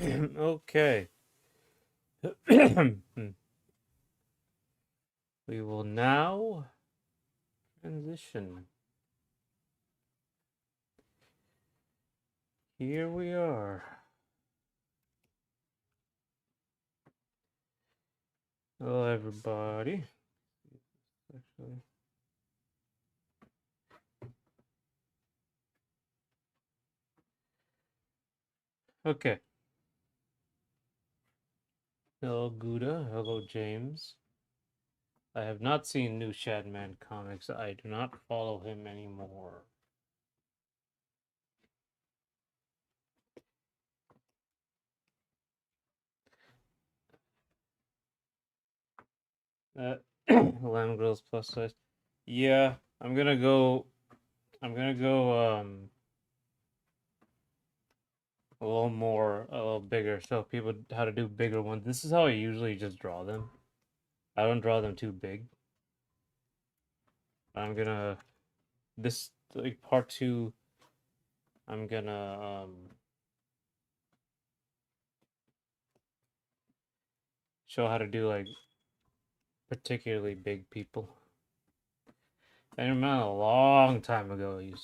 Okay. We will now transition. Here we are. Hello, everybody. Actually, okay. Hello, Gouda. Hello, James. I have not seen new Shadman comics. I do not follow him anymore. Uh, Lamb Grills plus size. Yeah, I'm gonna go. I'm gonna go. A little bigger. Show people how to do bigger ones. This is how I usually just draw them. I don't draw them too big. I'm gonna this like part two. I'm gonna show how to do like particularly big people. I remember a long time ago you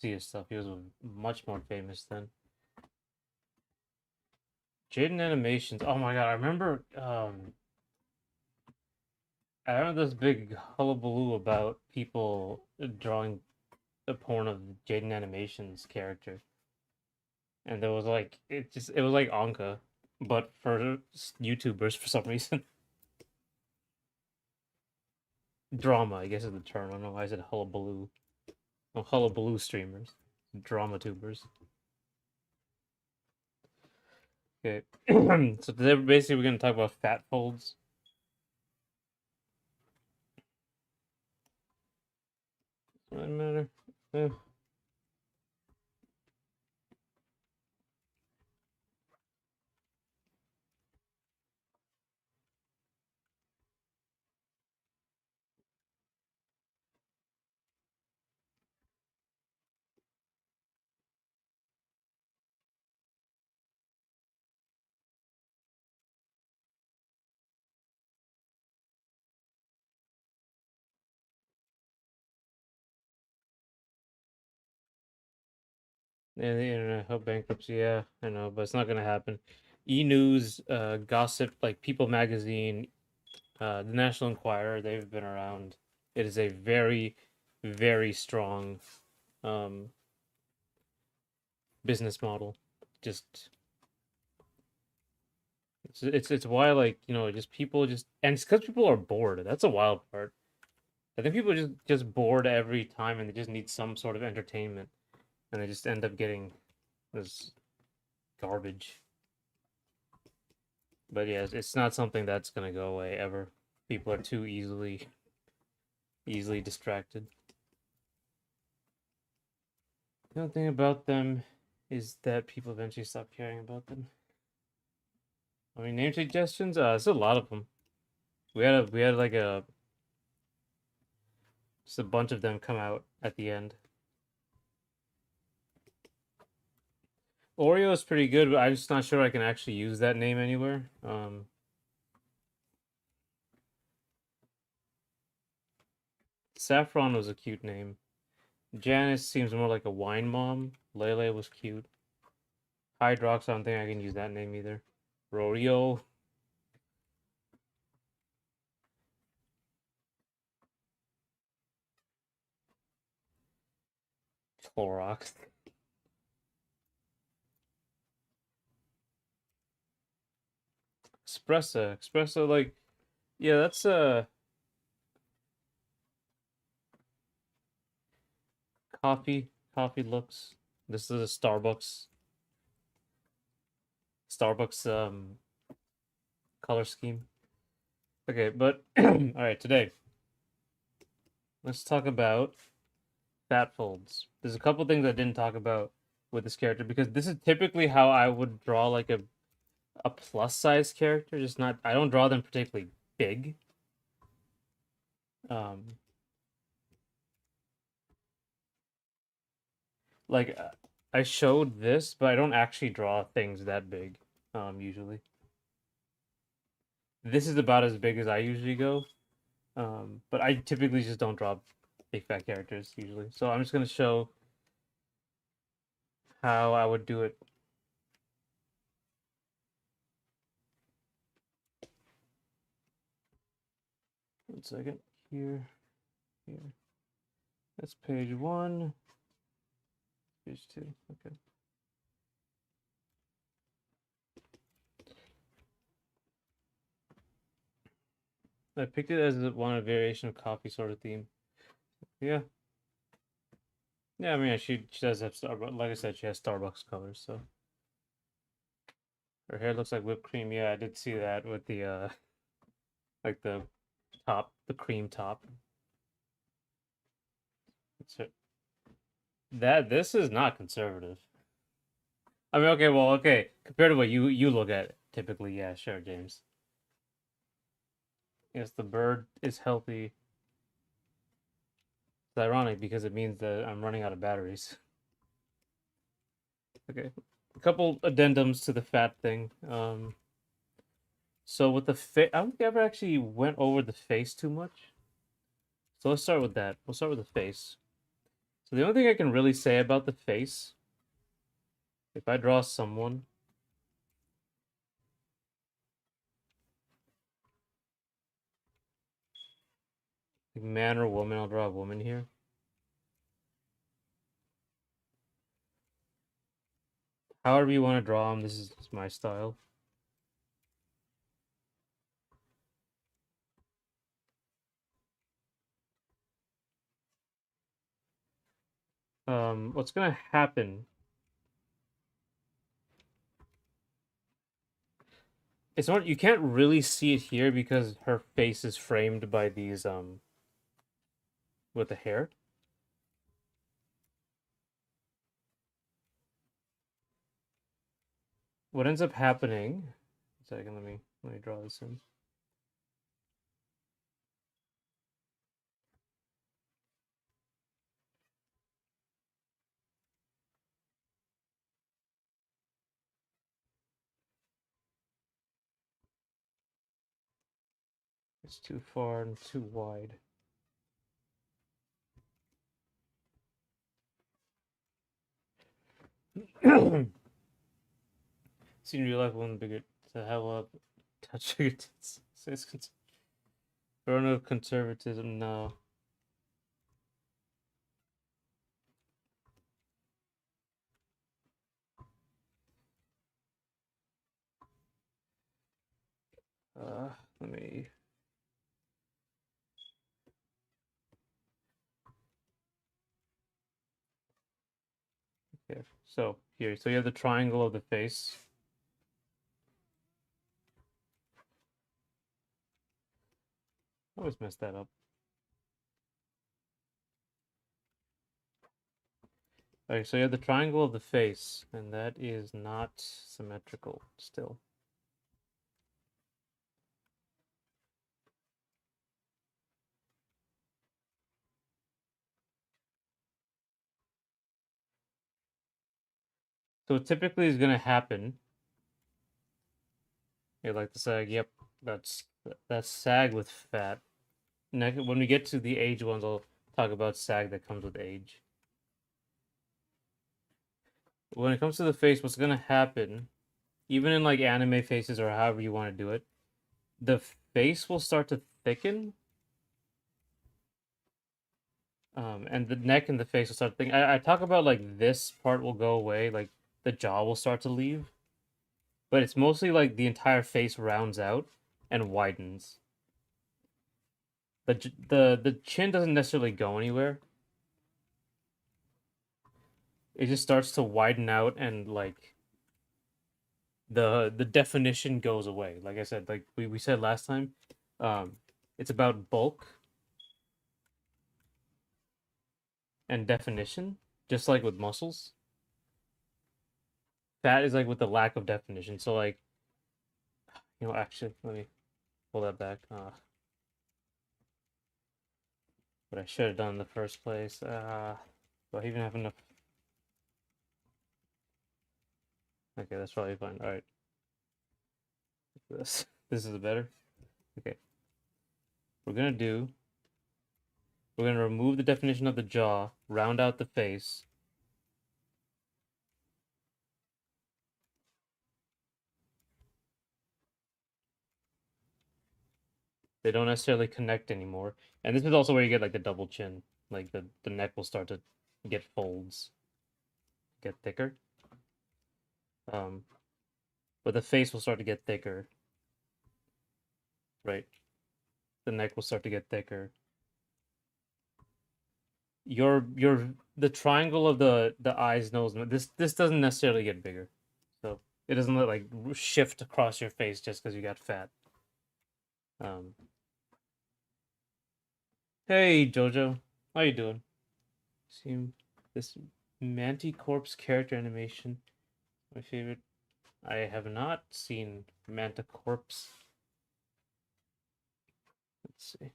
see his stuff. He was much more famous then. Jaden Animations. Oh my god, I remember this big hullabaloo about people drawing the porn of Jaden Animations character. And there was like it was like Anka, but for YouTubers for some reason. Drama, I guess is the term. I don't know why I said hullabaloo. No, hullabaloo streamers. Drama tubers. Okay. So today basically we're gonna talk about fat folds. Doesn't matter. Eh. Yeah, the internet help bankruptcy, yeah, I know, but it's not gonna happen. E News, Gossip, like People Magazine, the National Enquirer, they've been around. It is a very, very strong um business model. Just it's why like just people just and it's because people are bored. That's a wild part. I think people just bored every time and they just need some sort of entertainment and they just end up getting this garbage. But yeah, it's not something that's gonna go away ever. People are too easily distracted. The only thing about them is that people eventually stop caring about them. I mean, name suggestions. There's a lot of them. We had like a just a bunch of them come out at the end. Oreo is pretty good, but I'm just not sure I can actually use that name anywhere. Saffron was a cute name. Janice seems more like a wine mom. Lele was cute. Hydrox, I don't think I can use that name either. Rodeo. Clorox. Espresso. Espresso, like, yeah, that's coffee. Coffee looks. This is a Starbucks color scheme. Okay, but all right, today let's talk about fat folds. There's a couple things I didn't talk about with this character because this is typically how I would draw like a plus size character. Just not I don't draw them particularly big. Um, like I showed this, but I don't actually draw things that big. usually. This is about as big as I usually go. But I typically just don't draw big fat characters usually. So I'm just gonna show how I would do it. One second. Here. That's page 1. Page 2. Okay. I picked it as one a variation of coffee sort of theme. Yeah. Yeah, I mean, she does have Starbucks. Like I said, she has Starbucks colors, so her hair looks like whipped cream. Yeah, I did see that with the like the top, the cream top. That's it. This is not conservative. I mean, okay, well, okay, compared to what you look at typically, yeah, sure, James. Yes, the bird is healthy. It's ironic because it means that I'm running out of batteries. Okay, a couple addendums to the fat thing. So with the face, I don't think I ever actually went over the face too much. So let's start with that. We'll start with the face. So the only thing I can really say about the face, if I draw someone, like man or woman, I'll draw a woman here. However you want to draw them, this is my style. What's gonna happen? It's not, you can't really see it here because her face is framed by these with the hair. What ends up happening? A second, let me draw this in. It's too far and too wide. Seen real life one bigger to have a touch bigger tits. Says burn of conservatism. No. Let me. Okay, so here, so you have the triangle of the face. I always mess that up. Okay, so you have the triangle of the face, and that is not symmetrical still. So what typically is going to happen, you like the sag, yep, that's sag with fat. Next, when we get to the age ones, I'll talk about sag that comes with age. When it comes to the face, what's going to happen, even in like anime faces or however you want to do it, the face will start to thicken. And the neck and the face will start thinking. I talk about like this part will go away, like the jaw will start to leave, but it's mostly like the entire face rounds out and widens. The chin doesn't necessarily go anywhere. It just starts to widen out and like the definition goes away. Like I said, like we said last time, it's about bulk and definition, just like with muscles. Fat is like with the lack of definition. So like, actually, let me pull that back. What I should have done in the first place. Do I even have enough? Okay, that's probably fine. All right. This is better. Okay. We're gonna remove the definition of the jaw, round out the face. They don't necessarily connect anymore. And this is also where you get like the double chin. Like the neck will start to get folds, get thicker. But the face will start to get thicker. Right. The neck will start to get thicker. The triangle of the eyes, nose, this doesn't necessarily get bigger. So it doesn't like shift across your face just because you got fat. Hey Jojo, how you doing? See this Manticorpse character animation, my favorite. I have not seen Manticorpse. Let's see.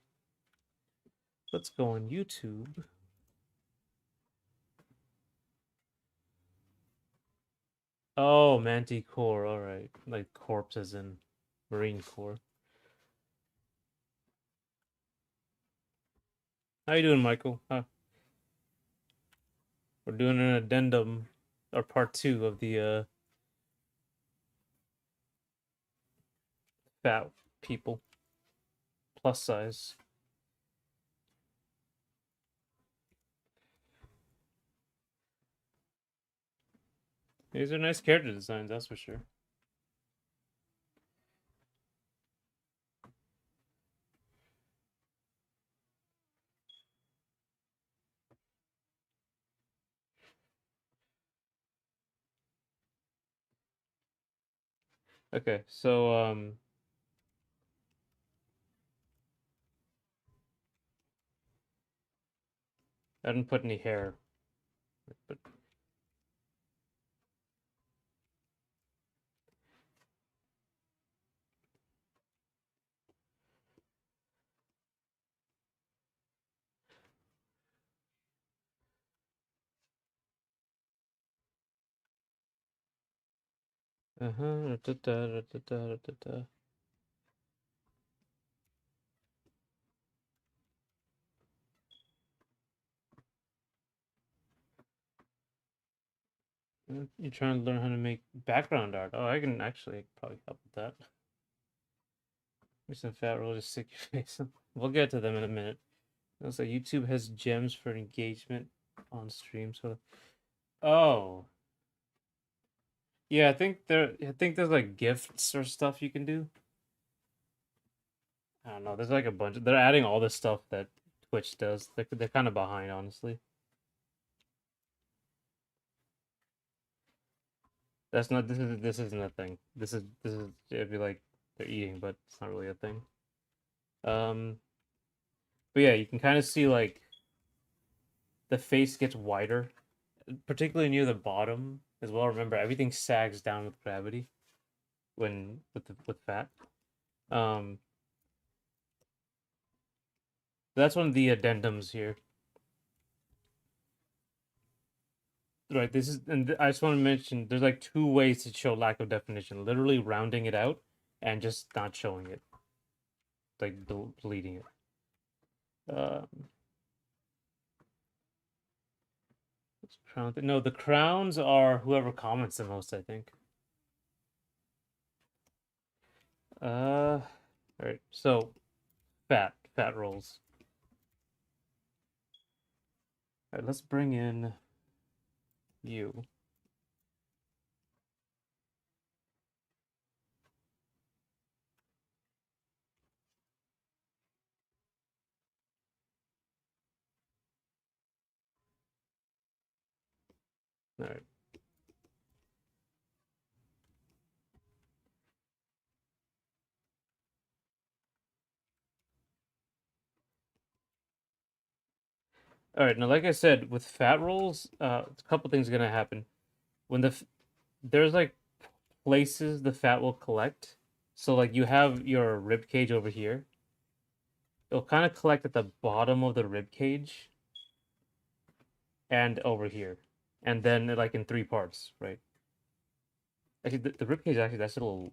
Let's go on YouTube. Oh, Manticore, alright. Like corpse as in Marine Corps. How you doing, Michael? We're doing an addendum, or part 2 of the fat people. Plus size. These are nice character designs, that's for sure. Okay, so I didn't put any hair, but uh-huh. You're trying to learn how to make background art. Oh, I can actually probably help with that. There's some fat roll, just stick your face on. We'll get to them in a minute. Also, YouTube has gems for engagement on stream. So, oh, yeah, I think there's like gifts or stuff you can do. I don't know. There's like a bunch. They're adding all this stuff that Twitch does. They're kind of behind, honestly. That's not. This isn't a thing. This is. It'd be like they're eating, but it's not really a thing. Um, but yeah, you can kind of see like the face gets wider, particularly near the bottom as well. Remember, everything sags down with gravity when with fat. Um, that's one of the addendums here. Right, this is, and I just want to mention there's like two ways to show lack of definition: literally rounding it out and just not showing it, like deleting it. Um, no, the crowns are whoever comments the most, I think. All right, so fat rolls. All right, let's bring in you. All right. All right, now like I said, with fat rolls, a couple things are gonna happen. When there's like places the fat will collect. So like you have your rib cage over here. It'll kind of collect at the bottom of the rib cage and over here. And then like in three parts, right? Actually, the ribcage, actually, that's a little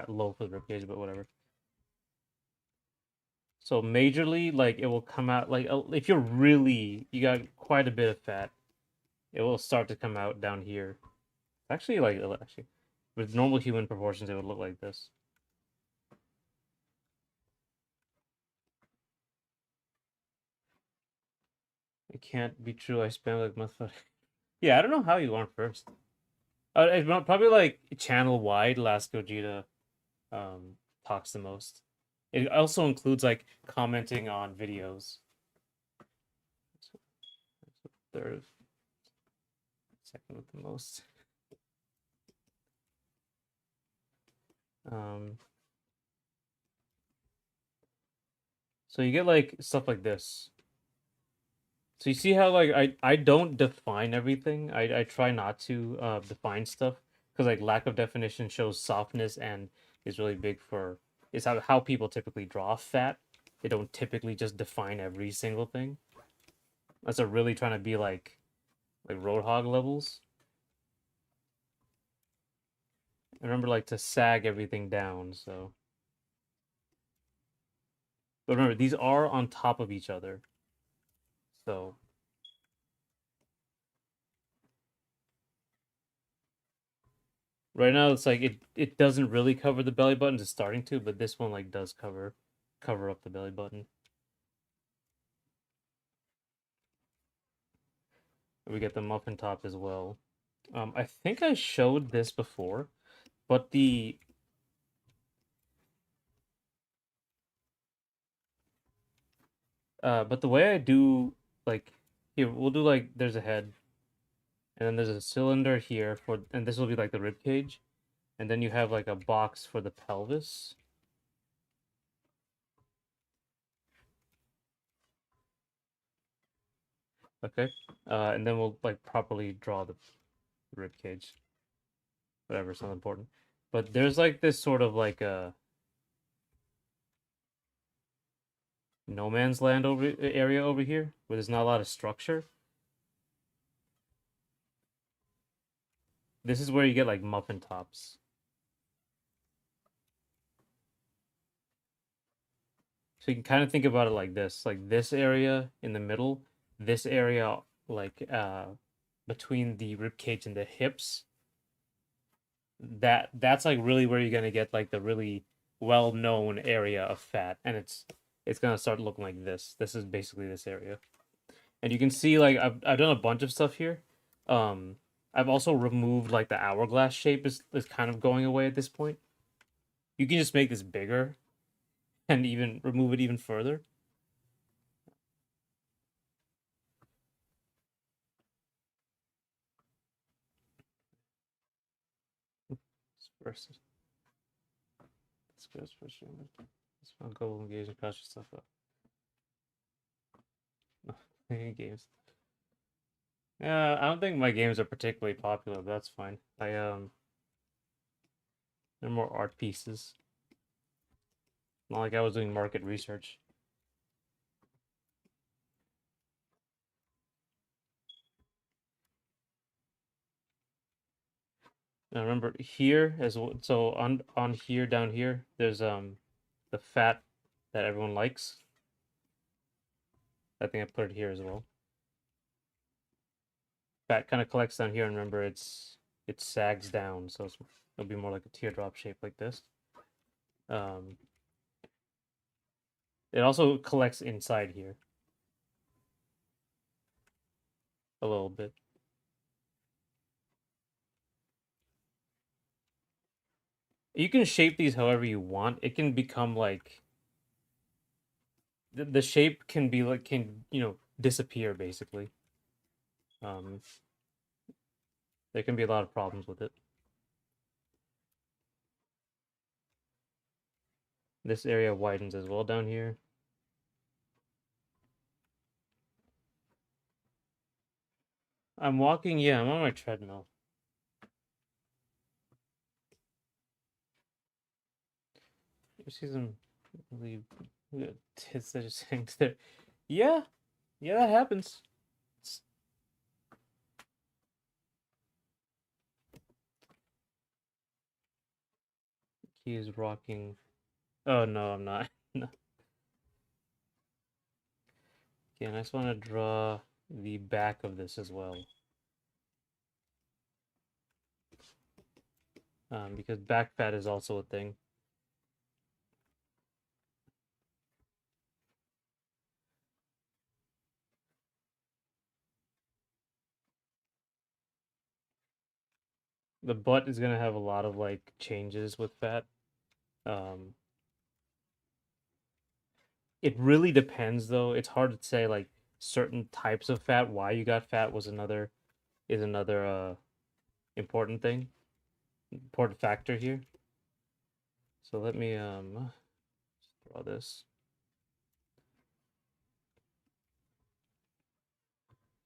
low for the ribcage, but whatever. So majorly, like, it will come out, like, if you got quite a bit of fat, it will start to come out down here. Actually, like, actually, with normal human proportions, it would look like this. It can't be true. I spam like motherfucker. Yeah, I don't know how you learned first. It's probably like channel wide. Last Gogeta talks the most. It also includes like commenting on videos. Third, second with the most. Um, so you get like stuff like this. So you see how like I don't define everything. I try not to define stuff because like lack of definition shows softness and is really big for is how people typically draw fat. They don't typically just define every single thing. Unless they're really trying to be like Roadhog levels. I remember like to sag everything down, so but remember these are on top of each other. So right now it's like it doesn't really cover the belly button, it's starting to, but this one like does cover up the belly button. We get the muffin top as well. I think I showed this before, but the way I do like here, we'll do like there's a head, and then there's a cylinder here for, and this will be like the rib cage, and then you have like a box for the pelvis. Okay, and then we'll like properly draw the rib cage. Whatever, it's not important. But there's like this sort of like a no man's land area over here where there's not a lot of structure. This is where you get like muffin tops. So you can kind of think about it like this area in the middle, this area like between the rib cage and the hips. That's like really where you're gonna get like the really well-known area of fat, and it's gonna start looking like this. This is basically this area. And you can see like I've done a bunch of stuff here. Um I've also removed like the hourglass shape is kind of going away at this point. You can just make this bigger and even remove it even further. First, let's go first. Let's go engage and patch stuff up. Games. Yeah, I don't think my games are particularly popular, but that's fine. They're more art pieces. Not like I was doing market research. Now remember here as well, so on here down here, there's the fat that everyone likes. I think I put it here as well. Fat kind of collects down here, and remember it sags down, so it'll be more like a teardrop shape like this. It also collects inside here a little bit. You can shape these however you want. It can become like the shape can be like disappear basically. There can be a lot of problems with it. This area widens as well down here. I'm walking, yeah, I'm on my treadmill. You see some really good tits that just hang there. Yeah, yeah, that happens. he is rocking. Oh no, I'm not. No. Okay, and I just want to draw the back of this as well. Because back fat is also a thing. The butt is gonna have a lot of like changes with fat. Um, it really depends though. It's hard to say like certain types of fat. Why you got fat was another important thing, important factor here. So let me draw this.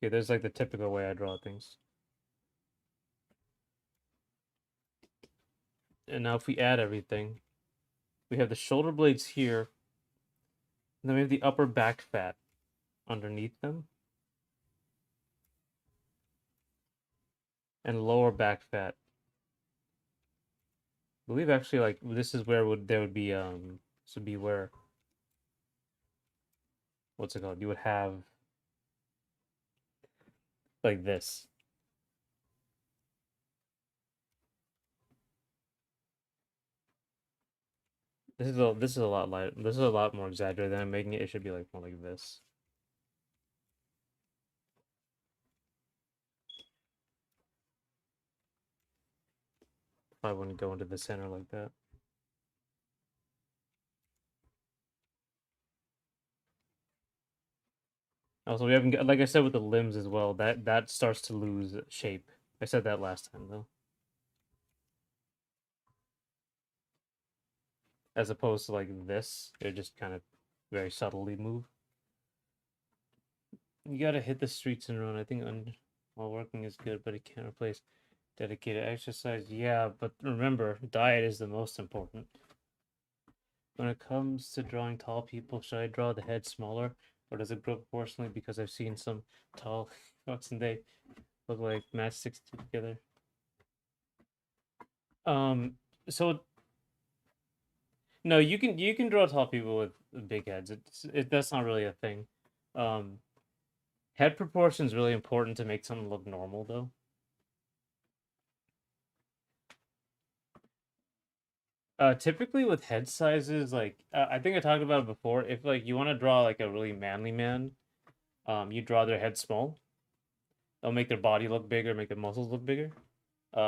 Yeah, there's like the typical way I draw things. And now if we add everything, we have the shoulder blades here, and then we have the upper back fat underneath them, and lower back fat. I believe actually like this is where there would be this would be where, what's it called? You would have like this. This is a lot light. This is a lot more exaggerated than I'm making it. It should be like more like this. I wouldn't go into the center like that. Also, we haven't got, like I said with the limbs as well, that starts to lose shape. I said that last time though. As opposed to like this, it just kind of very subtly move. You gotta hit the streets and run. I think while working is good, but it can't replace dedicated exercise. Yeah, but remember, diet is the most important. When it comes to drawing tall people, should I draw the head smaller, or does it grow proportionally? Because I've seen some tall fucks and they look like matchsticks together. So no, you can draw tall people with big heads. That's not really a thing. Um, Head proportion is really important to make something look normal, though. Typically with head sizes, like I think I talked about it before. If like you want to draw like a really manly man, you draw their head small. They'll make their body look bigger, make their muscles look bigger.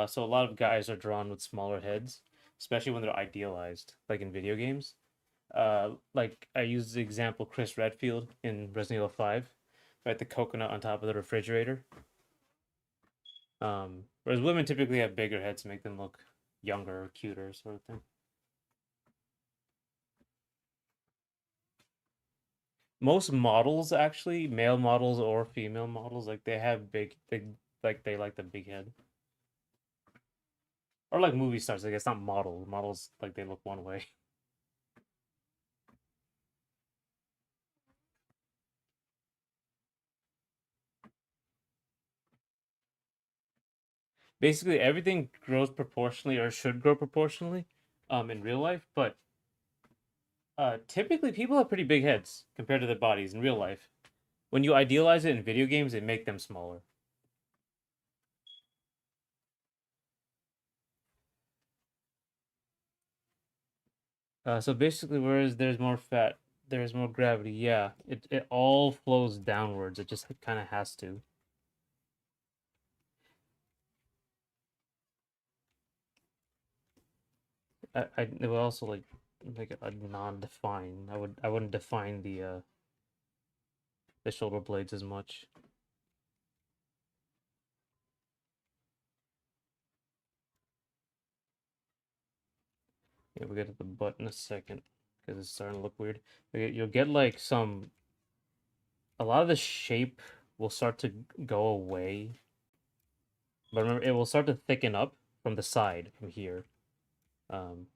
So a lot of guys are drawn with smaller heads, especially when they're idealized, like in video games. Like I use the example Chris Redfield in Resident Evil 5, right? The coconut on top of the refrigerator. Whereas women typically have bigger heads to make them look younger or cuter, sort of thing. Most models, actually, male models or female models, like they have they like the big head. Or like movie stars, like it's not models. Models like they look one way. Basically, everything grows proportionally or should grow proportionally, in real life. But typically, people have pretty big heads compared to their bodies in real life. When you idealize it in video games, it make them smaller. So basically, whereas there's more fat, there's more gravity. Yeah, it all flows downwards. It just kind of has to. I it would also like make it a non-define. I wouldn't define the shoulder blades as much. Yeah, we'll get to the butt in a second because it's starting to look weird. You'll get like a lot of the shape will start to go away, but remember it will start to thicken up from the side from here. Um,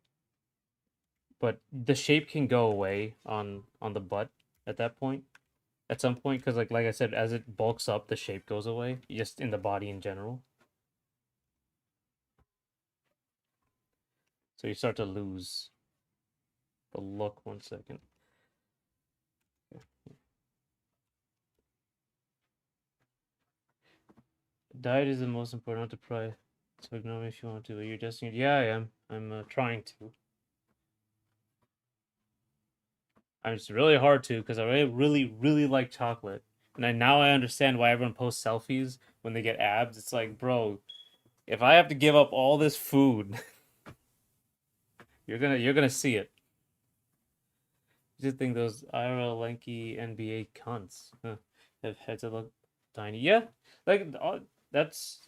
but the shape can go away on the butt at that point, at some point, because like I said, as it bulks up, the shape goes away, just in the body in general. So you start to lose the look. 1 second. Diet is the most important, not to pry. So ignore me if you want to, but you're testing it. Yeah, I am. I'm trying to. I'm just really hard to because I really like chocolate. And now I understand why everyone posts selfies when they get abs. It's like, bro, if I have to give up all this food, you're gonna see it. You just think those IRL lanky NBA cunts have heads that look tiny. Yeah, like that's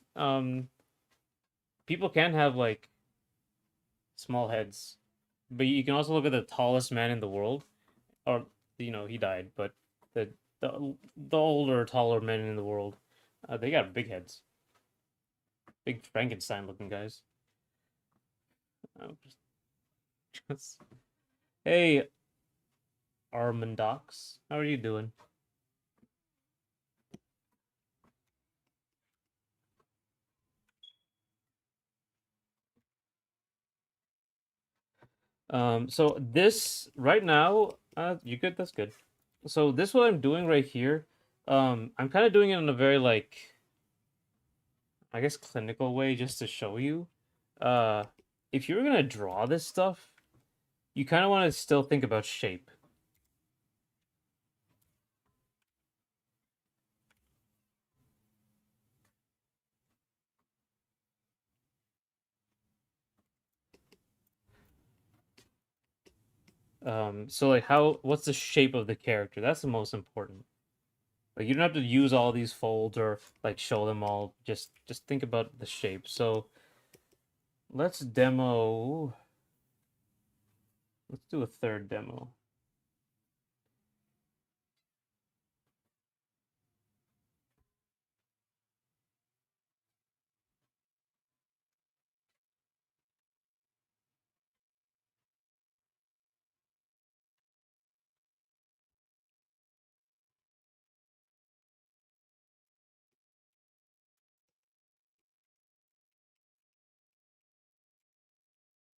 people can have like small heads, but you can also look at the tallest man in the world, or he died, but the the older, taller men in the world, they got big heads, big Frankenstein looking guys. Just... Hey, Armandox, how are you doing? So this right now, you good? That's good. So this what I'm doing right here, I'm kind of doing it in a very like, I guess clinical way just to show you. Uh, if you're gonna draw this stuff, you kind of want to still think about shape. So like what's the shape of the character? That's the most important. Like you don't have to use all these folds or like show them all. Just think about the shape. So let's demo. Let's do a third demo.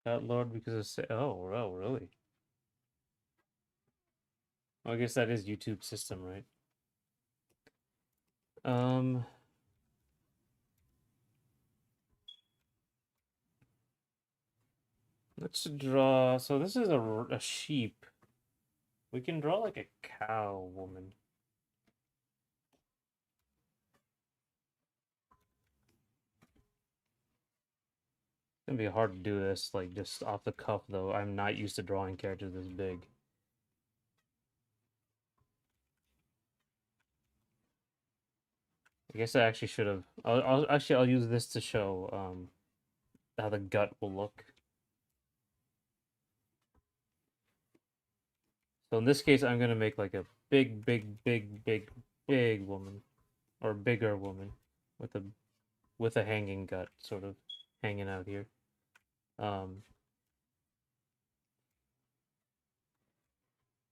That Lord because of oh really? Well, I guess that is YouTube system, right? Um, let's draw. So this is a sheep. We can draw like a cow woman. It's gonna be hard to do this like just off the cuff though. I'm not used to drawing characters this big. I guess I actually should have. I'll use this to show how the gut will look. So in this case, I'm gonna make like a big woman, or bigger woman, with a hanging gut, sort of hanging out here.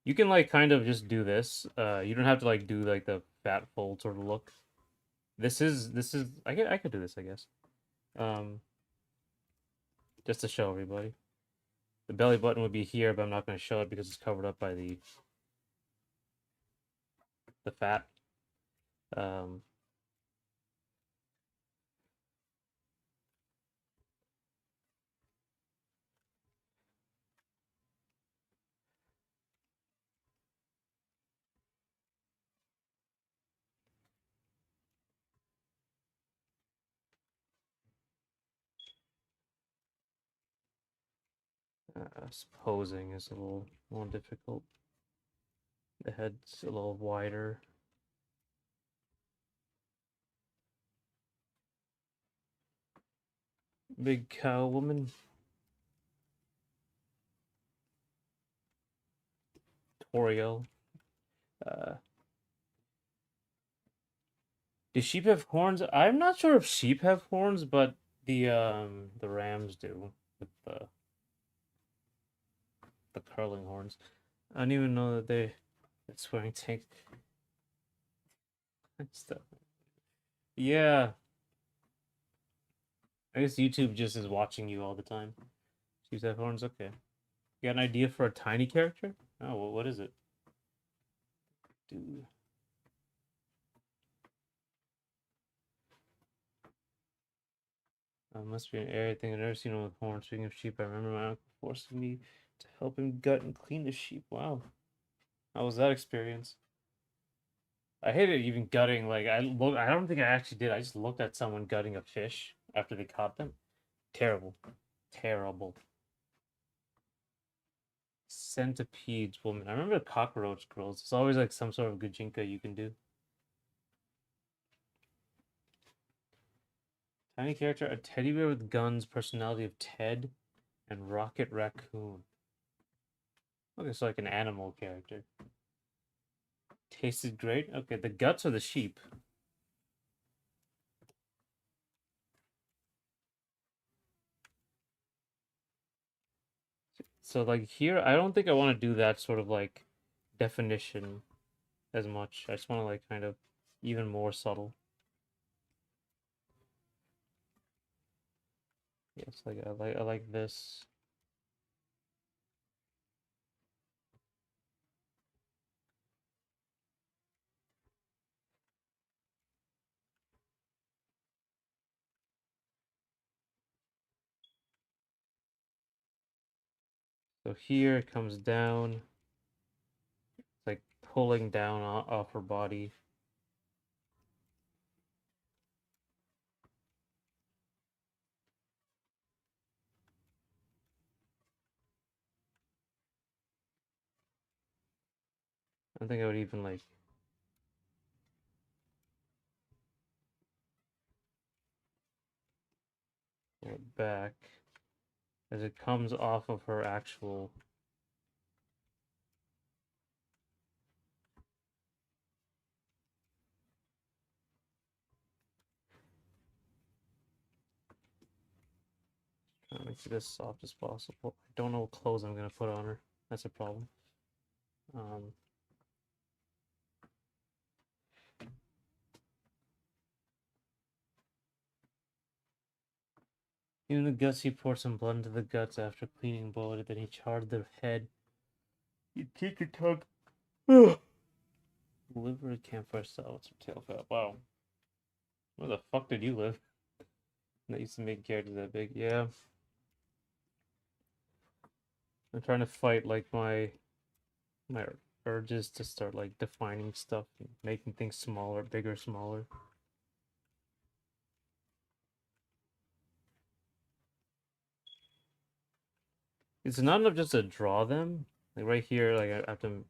You can like kind of just do this. You don't have to like do like the fat fold sort of look. This is I could do this, I guess. Um, just to show everybody. The belly button would be here, but I'm not going to show it because it's covered up by the fat. Um, posing is a little more difficult. The head's a little wider. Big cow woman. Toriel. Uh, do sheep have horns? I'm not sure if sheep have horns, but the rams do with the curling horns. I don't even know that it's wearing tank stuff. Yeah, I guess YouTube just is watching you all the time. Sheep have horns. Okay. You got an idea for a tiny character? Oh, well, what is it? Dude. Must be an area thing. I've never seen one with horns. Speaking of sheep, I remember my uncle forcing me to help him gut and clean the sheep. Wow. How was that experience? I hated even gutting. Like I don't think I actually did. I just looked at someone gutting a fish after they caught them. Terrible. Terrible. Centipedes, woman. I remember the cockroach girls. It's always like some sort of gajinka you can do. Tiny character, a teddy bear with guns, personality of Ted, and Rocket Raccoon. Okay, so like an animal character. Tasted great. Okay, the guts are the sheep. So like here, I don't think I want to do that sort of like definition as much. I just want to like kind of even more subtle. Yes, like I like this. So here it comes down. It's like pulling down off her body. I think I would even like pull it back as it comes off of her actual. Trying to make it as soft as possible. I don't know what clothes I'm gonna put on her. That's a problem. Um, In the guts, he poured some blood into the guts after cleaning blood. Then he charred the head. You take your tongue. Liver campfire style with some tail fat. Wow. Where the fuck did you live? That used to make characters that big. Yeah. I'm trying to fight like my urges to start like defining stuff, making things smaller, bigger, smaller. It's not enough just to draw them. Like right here, like I have to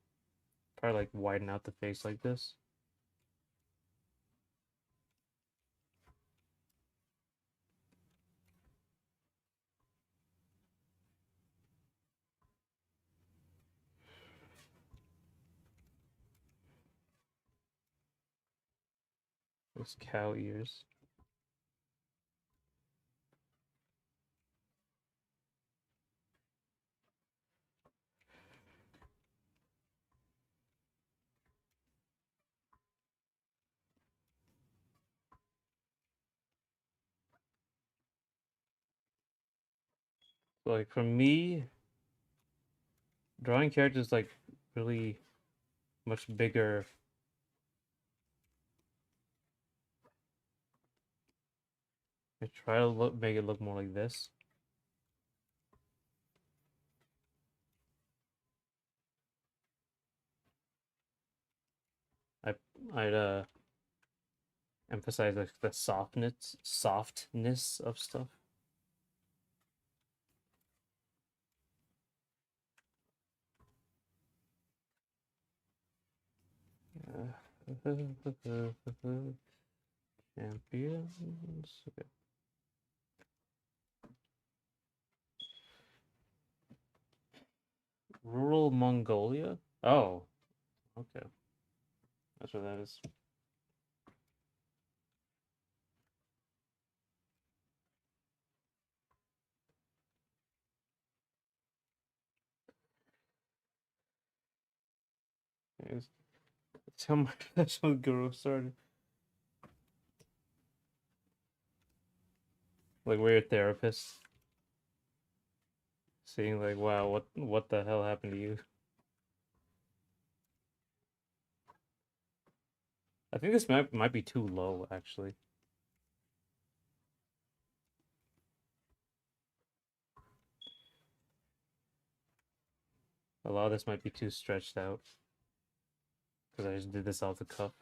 probably like widen out the face like this. Those cow ears. So, like for me, drawing characters like really much bigger. I try to make it look more like this. I I'd emphasize like the softness of stuff. Champions. Okay. Rural Mongolia. Oh, okay. That's what that is. That's how my professional guru started. Like we're a therapist. Seeing like, wow, what the hell happened to you? I think this might be too low, actually. A lot of this might be too stretched out because I just did this off the cuff.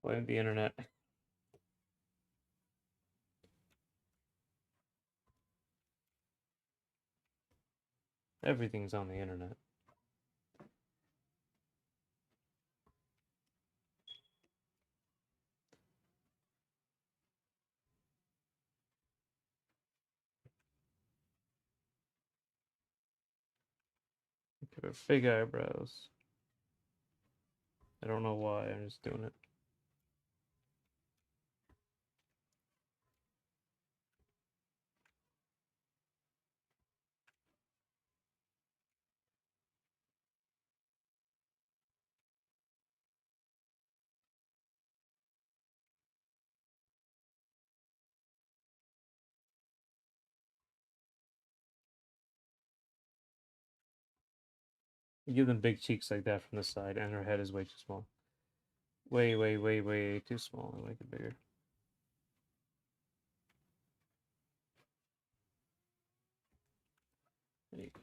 Blame the internet. Everything's on the internet. Okay, big eyebrows. I don't know why, I'm just doing it. Give them big cheeks like that from the side, and her head is way too small. Way too small. Make it bigger. There you go.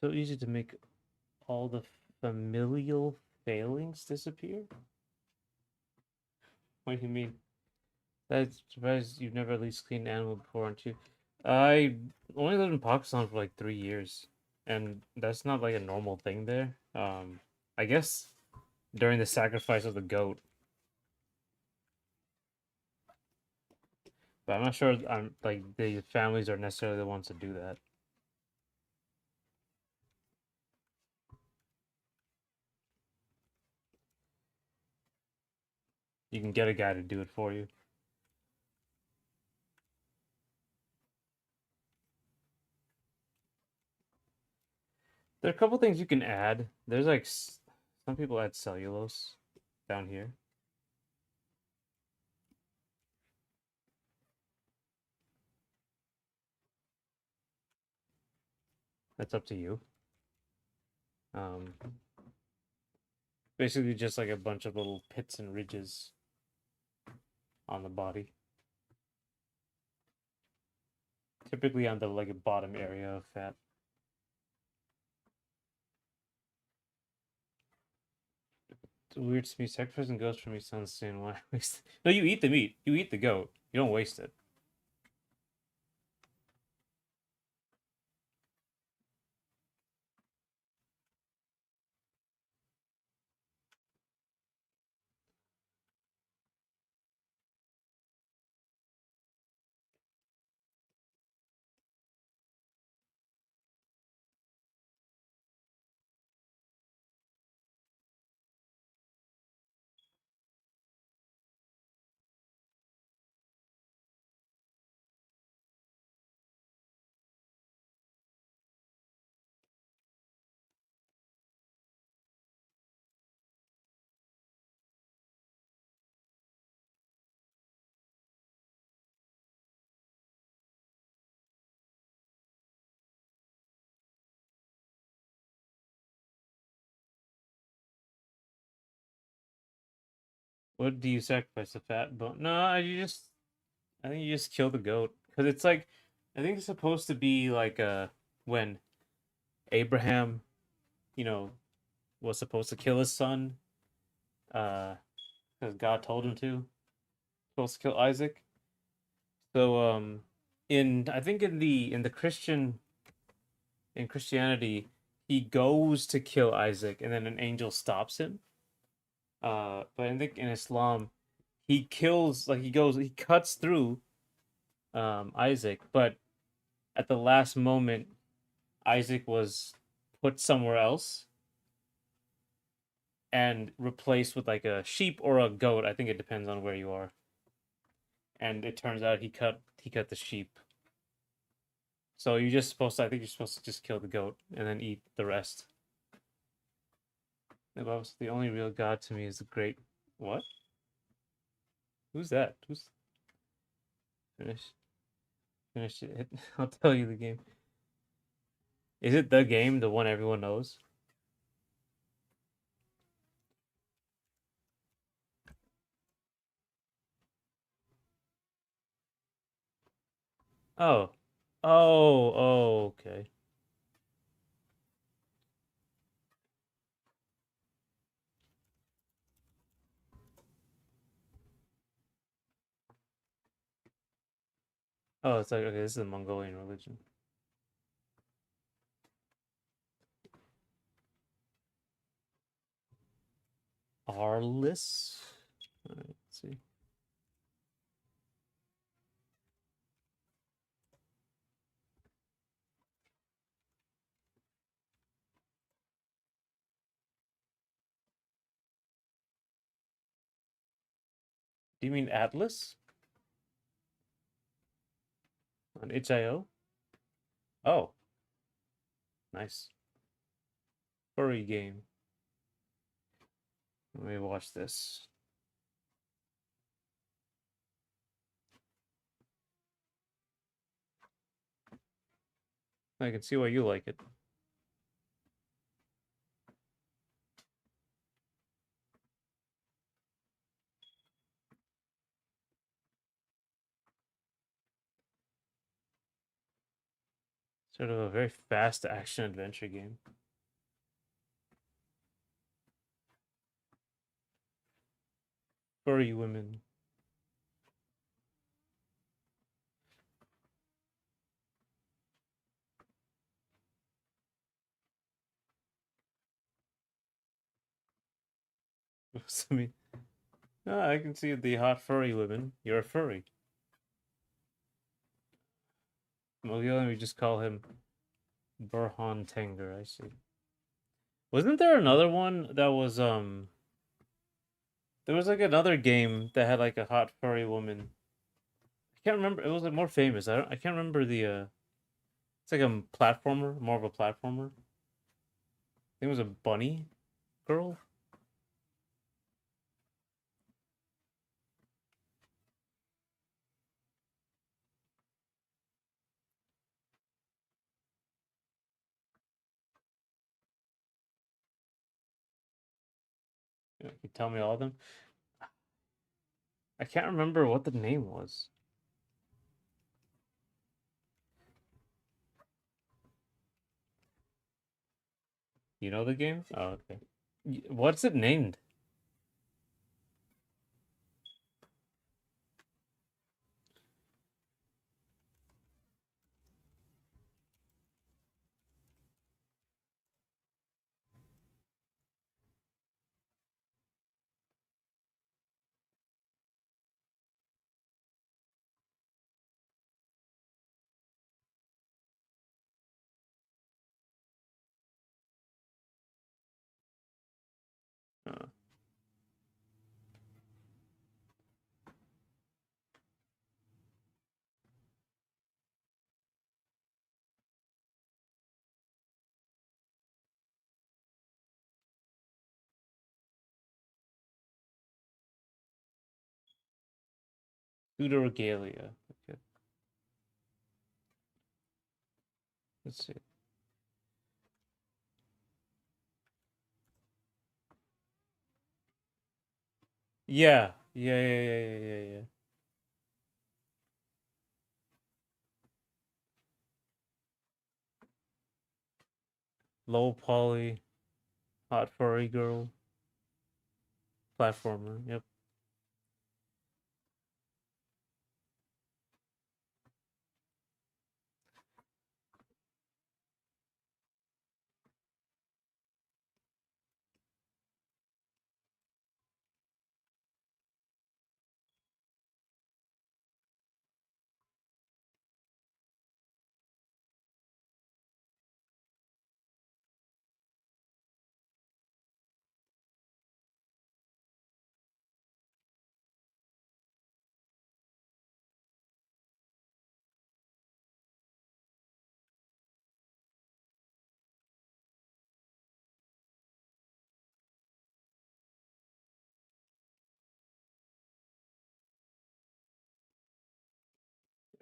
So easy to make all the familial failings disappear? What do you mean? That's surprised you've never at least cleaned an animal before, aren't you? I only lived in Pakistan for like 3 years, and that's not like a normal thing there. I guess during the sacrifice of the goat, but I'm not sure. I'm like the families are necessarily the ones to do that. You can get a guy to do it for you. There are a couple things you can add. There's like some people add cellulose down here. That's up to you. Um, Basically just like a bunch of little pits and ridges on the body. Typically on the like bottom area of fat. It's weird to me. Sacrificing goats for me sounds insane. Why waste it? No, you eat the meat. You eat the goat. You don't waste it. What do you sacrifice? The fat bone? No, I think you just kill the goat. Because it's like, I think it's supposed to be like when Abraham, you know, was supposed to kill his son, uh, because God told him to. Supposed to kill Isaac. So in I think in the Christianity, he goes to kill Isaac, and then an angel stops him. But I think in Islam, he kills like he cuts through Isaac, but at the last moment, Isaac was put somewhere else and replaced with like a sheep or a goat. I think it depends on where you are. And it turns out he cut the sheep. So you're just supposed to I think you're supposed to just kill the goat and then eat the rest. The only real God to me is the great what? Who's that? Who's finish finish it? I'll tell you the game. Is it the game, the one everyone knows? Oh. Okay. Oh, it's like okay, this is a Mongolian religion. Arliss? Alright, let's see. Do you mean Atlas? On itch.io? Oh, nice. Furry game. Let me watch this. I can see why you like it. Sort of a very fast action adventure game. Furry women. I mean, I can see the hot furry women. You're a furry. Well, let me just call him Burhan Tenger. I see. Wasn't there another one that was There was like another game that had like a hot furry woman. I can't remember. It was like more famous. I can't remember the. It's like a platformer, more of a platformer. I think it was a bunny girl. Can you tell me all of them? I can't remember what the name was. You know the game? Oh, okay. What's it named? Uh, Pseudoregalia. Okay, let's see. Yeah. Low poly, hot furry girl, platformer. Yep.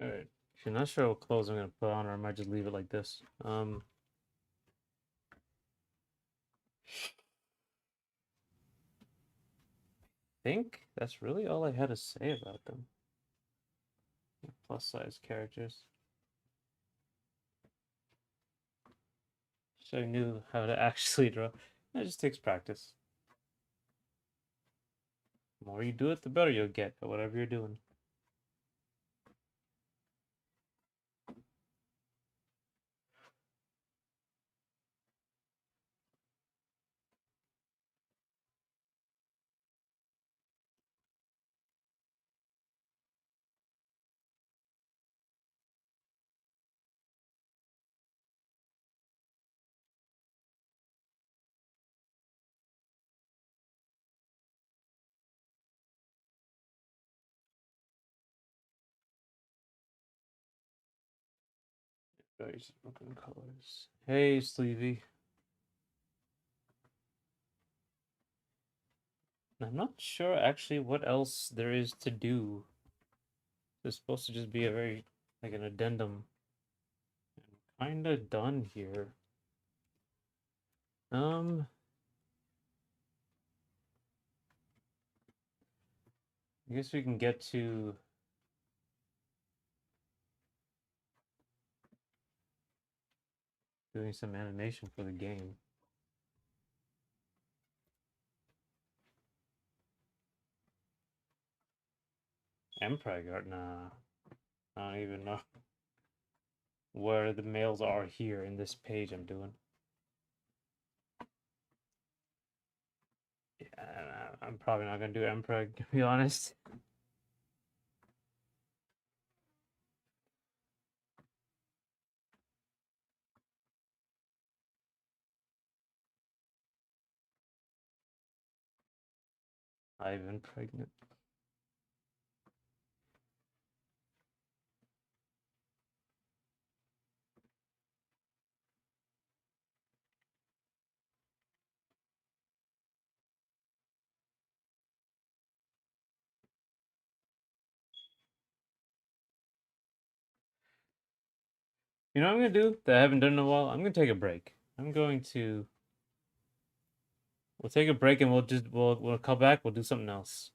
Alright. If you're not sure what clothes I'm gonna put on, or I might just leave it like this. Think that's really all I had to say about them. Plus size characters. So I knew how to actually draw. It just takes practice. The more you do it, the better you'll get at whatever you're doing. Various broken colors. Hey, Sleevey. I'm not sure actually what else there is to do. It's supposed to just be a very, like an addendum. I'm kinda done here. I guess we can get to doing some animation for the game. Empreg art? Nah. I don't even know where the males are here in this page I'm doing. Yeah, I'm probably not gonna do Empreg, to be honest. I've been pregnant. You know what I'm gonna do that I haven't done in a while? I'm gonna take a break. I'm going to. We'll take a break and we'll come back. We'll do something else.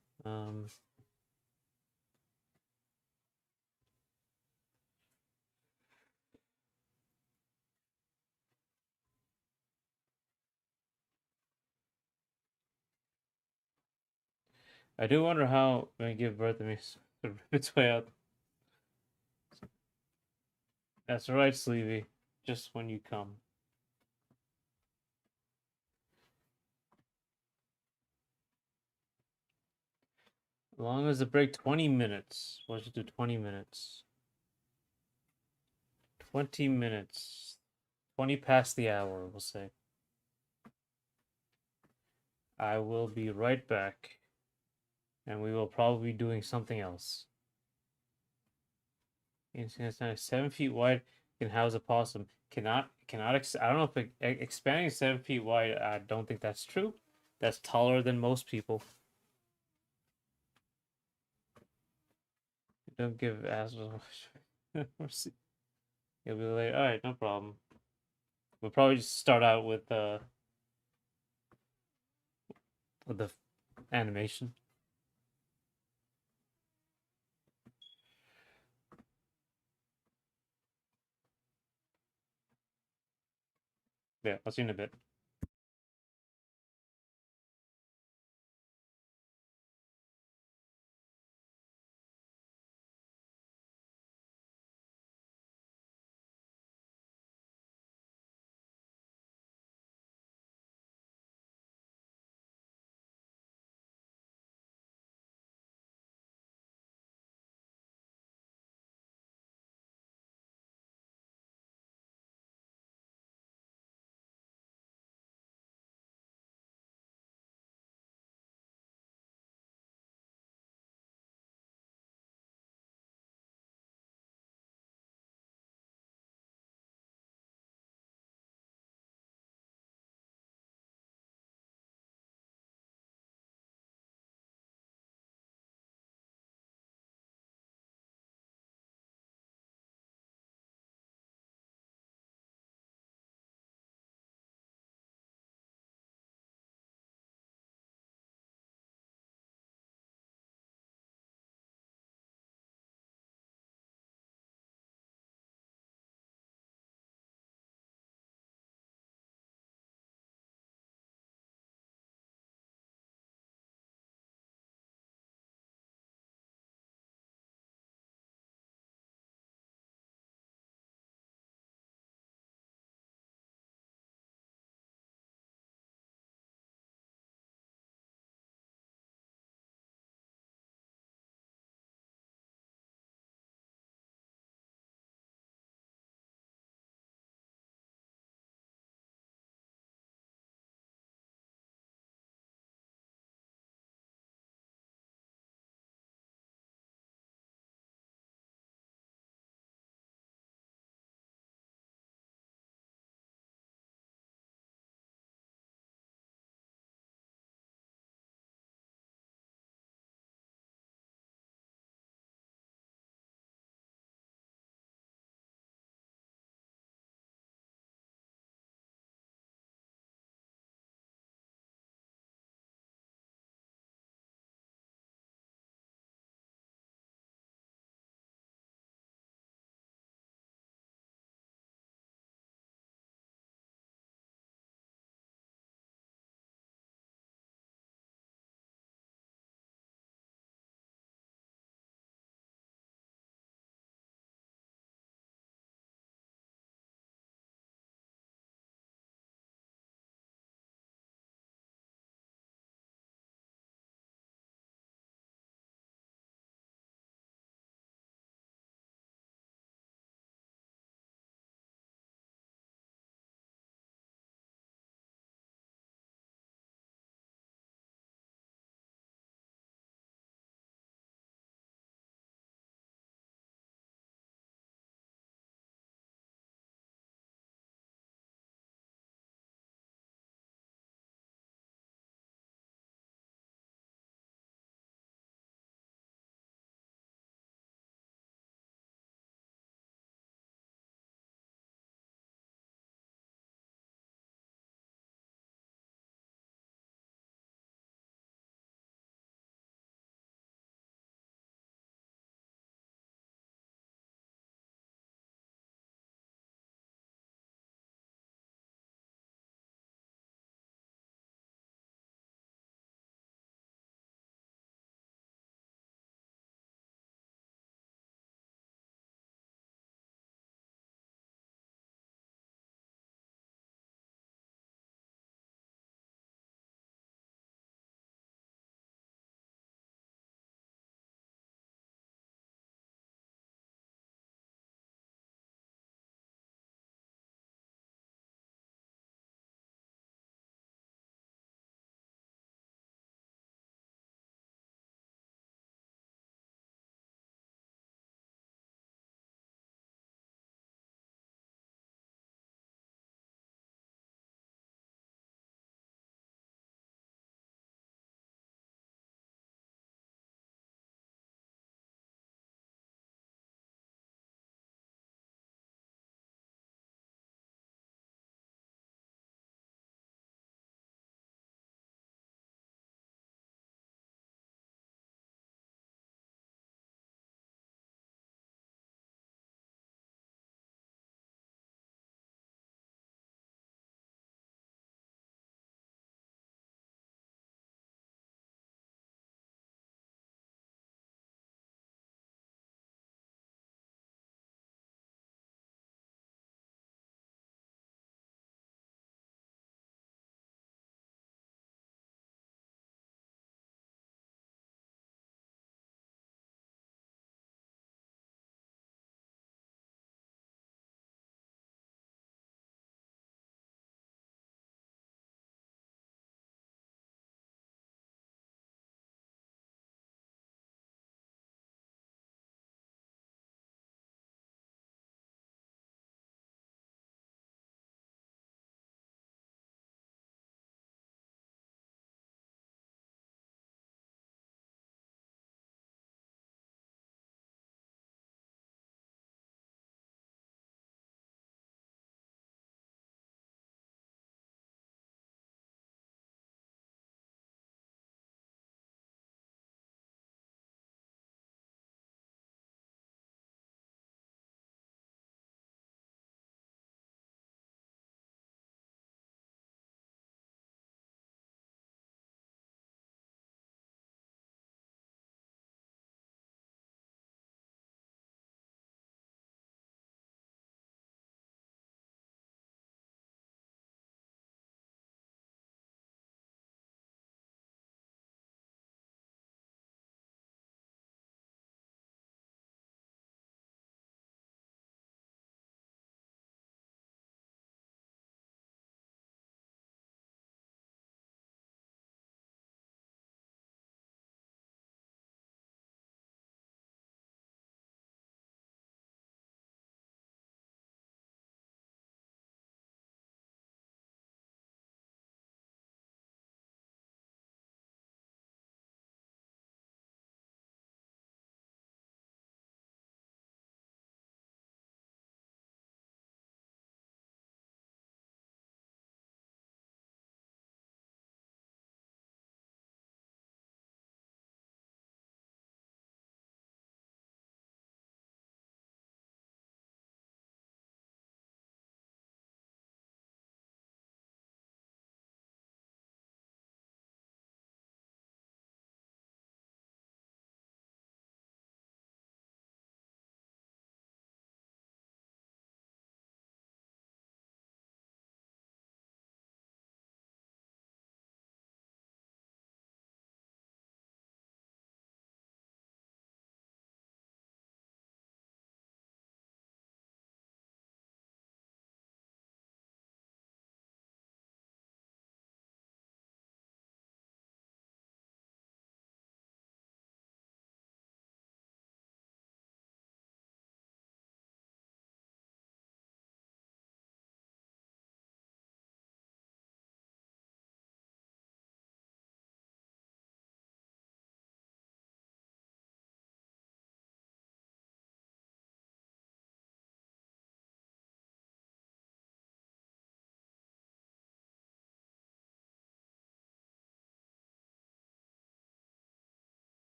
I do wonder how when I give birth to me to rip its way out. That's right, Sleevey. Just when you come. As long as the break 20 minutes. We'll just do 20 minutes. 20 minutes. 20 past the hour, we'll say. I will be right back. And we will probably be doing something else. It's 7 feet wide can house a possum. I don't know if expanding 7 feet wide, I don't think that's true. That's taller than most people. Don't give assholes. You'll be like, alright, no problem. We'll probably just start out with the animation. Yeah, I'll see you in a bit.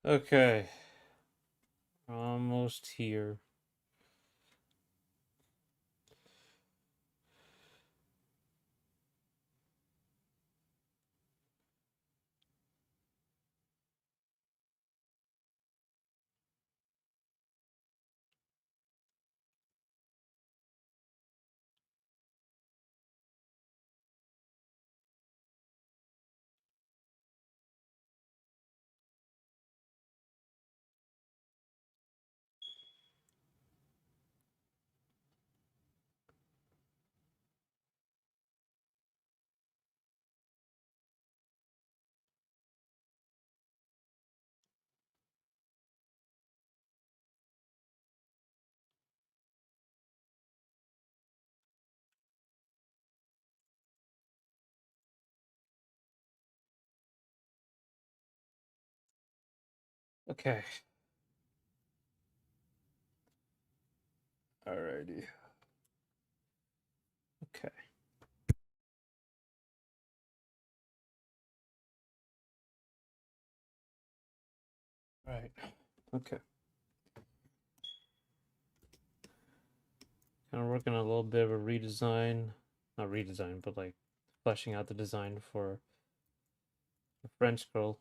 Okay. Almost here. Okay. Alrighty. Okay. Right. Okay. Kind of working on a little bit of a redesign. Not redesign, but like fleshing out the design for a French girl.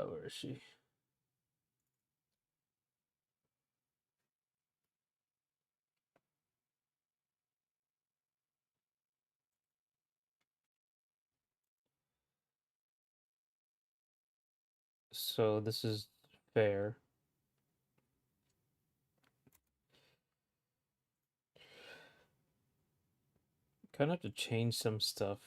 Where is she? So this is fair. Kind of have to change some stuff.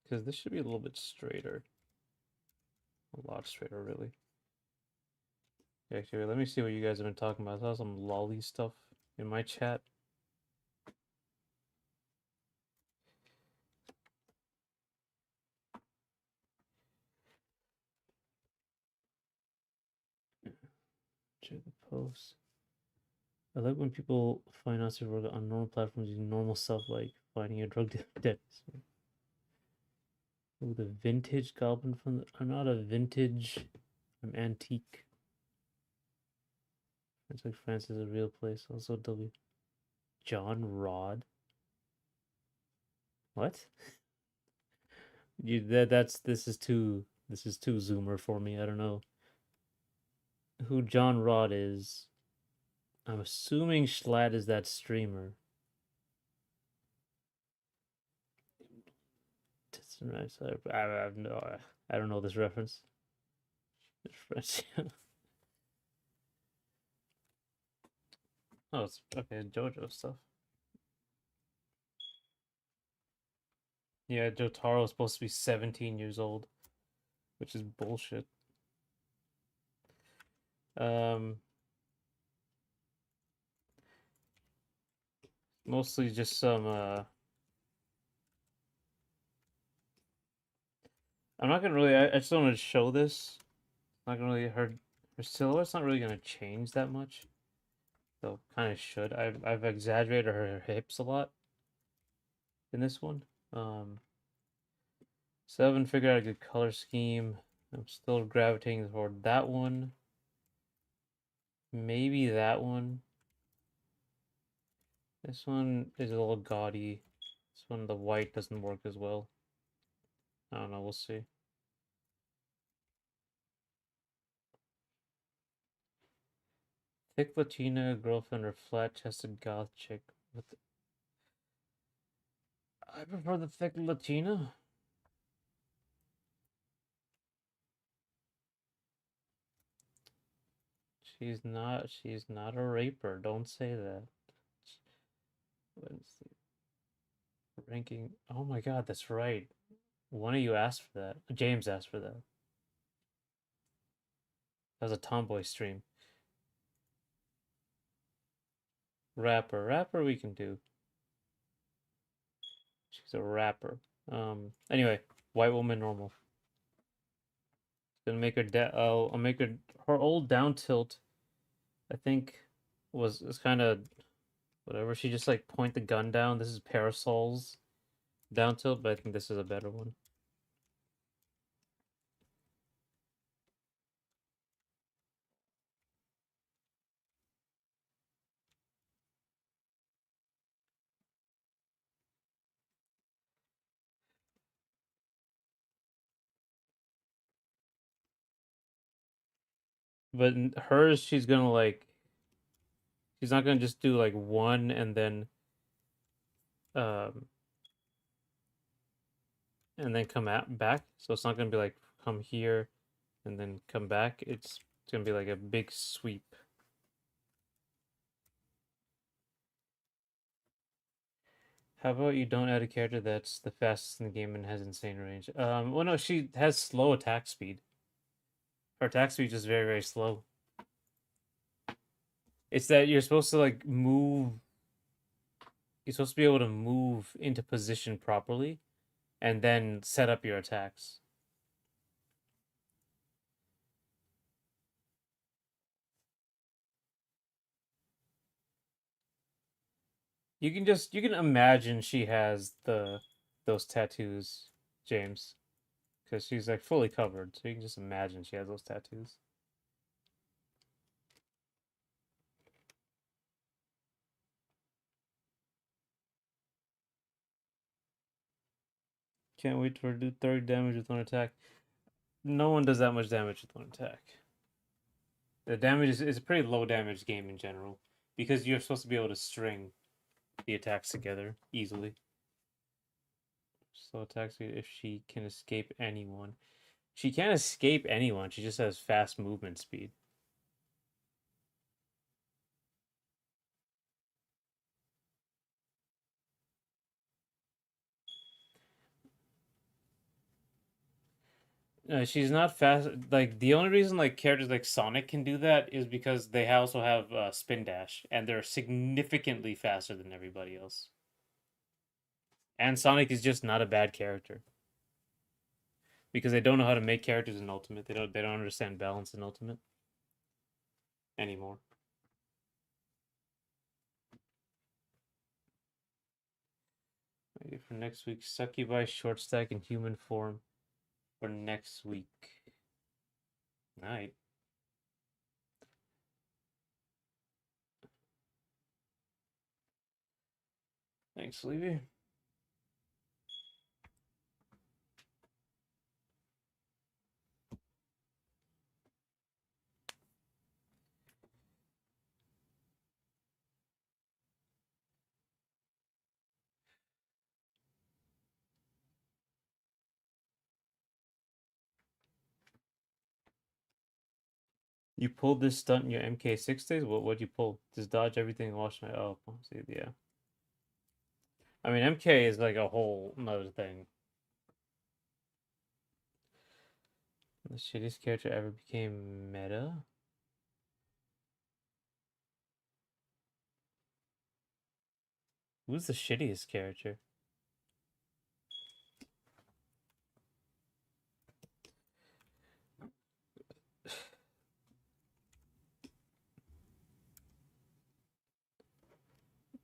Because this should be a little bit straighter. A lot straighter, really. Actually, let me see what you guys have been talking about. I saw some lolly stuff in my chat. Check the post. I like when people finance their work on normal platforms using normal stuff like finding a drug debt. Oh, the vintage goblin from the... I'm not a vintage. I'm antique. It's like France is a real place. Also W. John Rod. What? This is too zoomer for me. I don't know who John Rod is. I'm assuming Schlatt is that streamer. I don't know this reference. It's French. Oh, it's okay. JoJo stuff. Yeah, Jotaro is supposed to be 17 years old, which is bullshit. Mostly just some I'm not gonna really. I just don't want to show this. I'm not gonna really. Her silhouette's not really gonna change that much. Though kind of should. I've exaggerated her hips a lot in this one. So I haven't figured out a good color scheme. I'm still gravitating toward that one. Maybe that one. This one is a little gaudy. This one, the white doesn't work as well. I don't know. We'll see. Thick Latina girlfriend or flat-chested goth chick. I prefer the thick Latina. She's not a raper. Don't say that. Let's see. Ranking. Oh my god, that's right. One of you asked for that. James asked for that. That was a Tomboy stream. Rapper we can do. She's a rapper. Anyway, white woman normal. Gonna make her I'll make her old down tilt. I think is kind of whatever. She just like point the gun down. This is Parasol's down tilt, but I think this is a better one. But hers, she's gonna like she's not gonna just do like one um and then come out back. So it's not gonna be like come here and then come back. It's gonna be like a big sweep. How about you don't add a character that's the fastest in the game and has insane range? Well, no, she has slow attack speed. Her attack speed is very, very slow. It's that you're supposed to like move. You're supposed to be able to move into position properly, and then set up your attacks. You can imagine she has those tattoos, James, because she's like fully covered. So you can just imagine she has those tattoos. Can't wait for her to do 30 damage with one attack. No one does that much damage with one attack. The damage is a pretty low damage game in general because you're supposed to be able to string the attacks together easily. Slow attack speed if she can escape anyone. She can't escape anyone. She just has fast movement speed. She's not fast. Like the only reason like characters like Sonic can do that is because they also have spin dash, and they're significantly faster than everybody else. And Sonic is just not a bad character because they don't know how to make characters in Ultimate. They don't understand balance in Ultimate anymore. Ready for next week, Succubi short stack in human form for next week. Night. Thanks, Levy. You pulled this stunt in your MK6 days? What'd you pull? Just dodge everything and watch my see, yeah. I mean MK is like a whole another thing. The shittiest character ever became meta? Who's the shittiest character?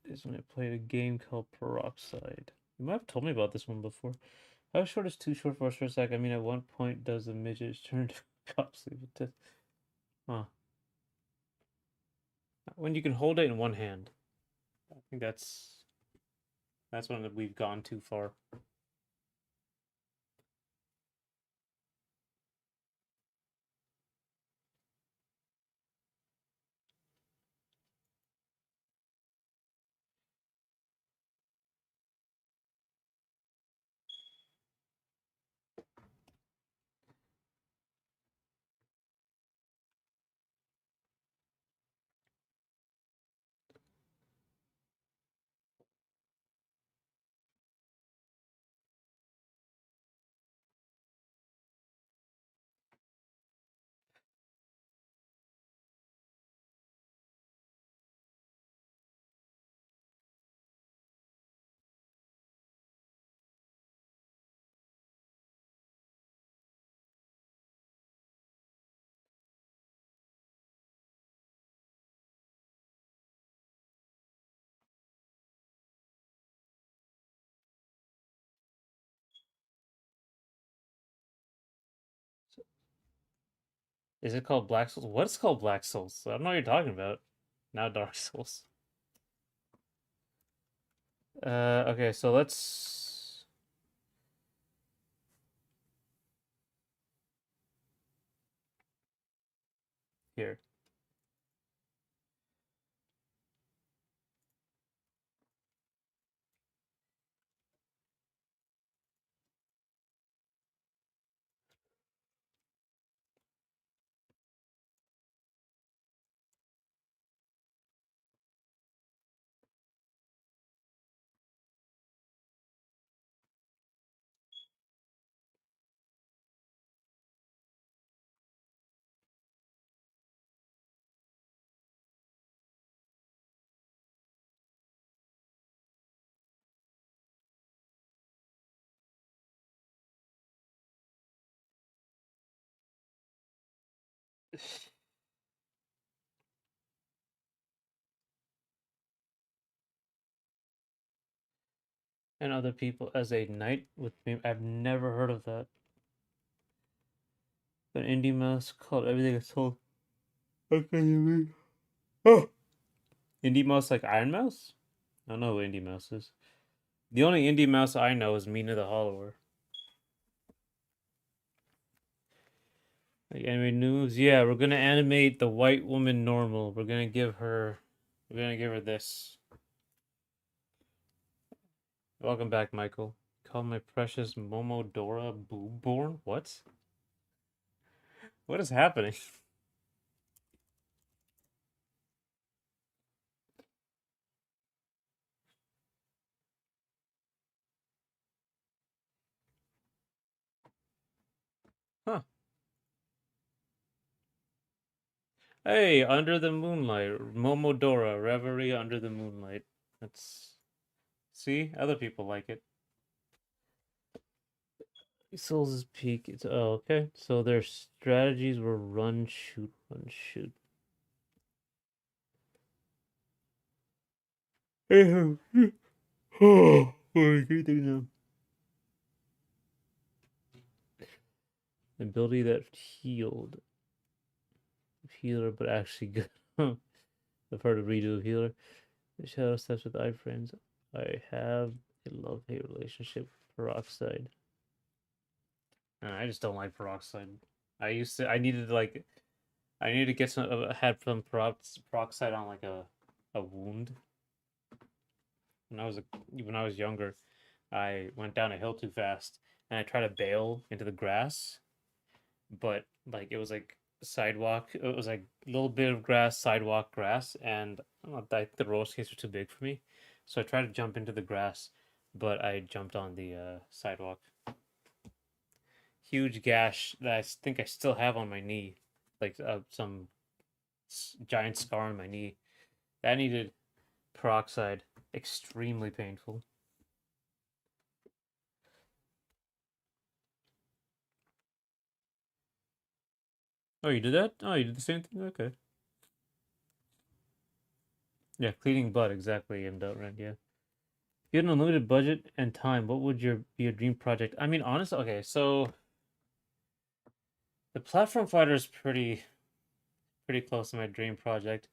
Is when I played a game called Peroxide. You might have told me about this one before. How short is too short for a short stack? I mean, at one point, does the midget turn to cop sleeve? Huh. When you can hold it in one hand. I think that's when we've gone too far. Is it called Black Souls? What is called Black Souls? I don't know what you're talking about. Now Dark Souls. Okay, so let's here. And other people as a knight with me. I've never heard of that. An indie mouse called Everything Is Told. Okay, you mean? Oh. Indie mouse like Iron Mouse? I don't know who Indie Mouse is. The only indie mouse I know is Mina the Hollower. Like anime news, yeah, we're gonna animate the white woman normal. We're gonna give her this. Welcome back, Michael. Call my precious Momodora Boobborn. What? What is happening? Huh? Hey, under the moonlight, Momodora Reverie under the moonlight. That's see, other people like it. Souls' Peak. It's okay. So their strategies were run, shoot, run, shoot. Oh, now. Ability that healed. Healer, but actually good. I've heard of redo of healer. The shadow steps with iframes. I have a love-hate relationship with peroxide. I just don't like peroxide. I needed to get some. Had some peroxide on like a wound. When I was younger, I went down a hill too fast and I tried to bail into the grass, but like it was like sidewalk. It was like a little bit of grass, sidewalk grass, and I don't know, the roller skates were too big for me, so I tried to jump into the grass, but I jumped on the sidewalk. Huge gash that I think I still have on my knee, like some giant scar on my knee. That needed peroxide. Extremely painful. Oh, you did that? Oh, you did the same thing? Okay. Yeah, cleaning blood, exactly, and right, yeah. If you had an unlimited budget and time, what would be your dream project? I mean, honestly, okay, so the platform fighter is pretty close to my dream project.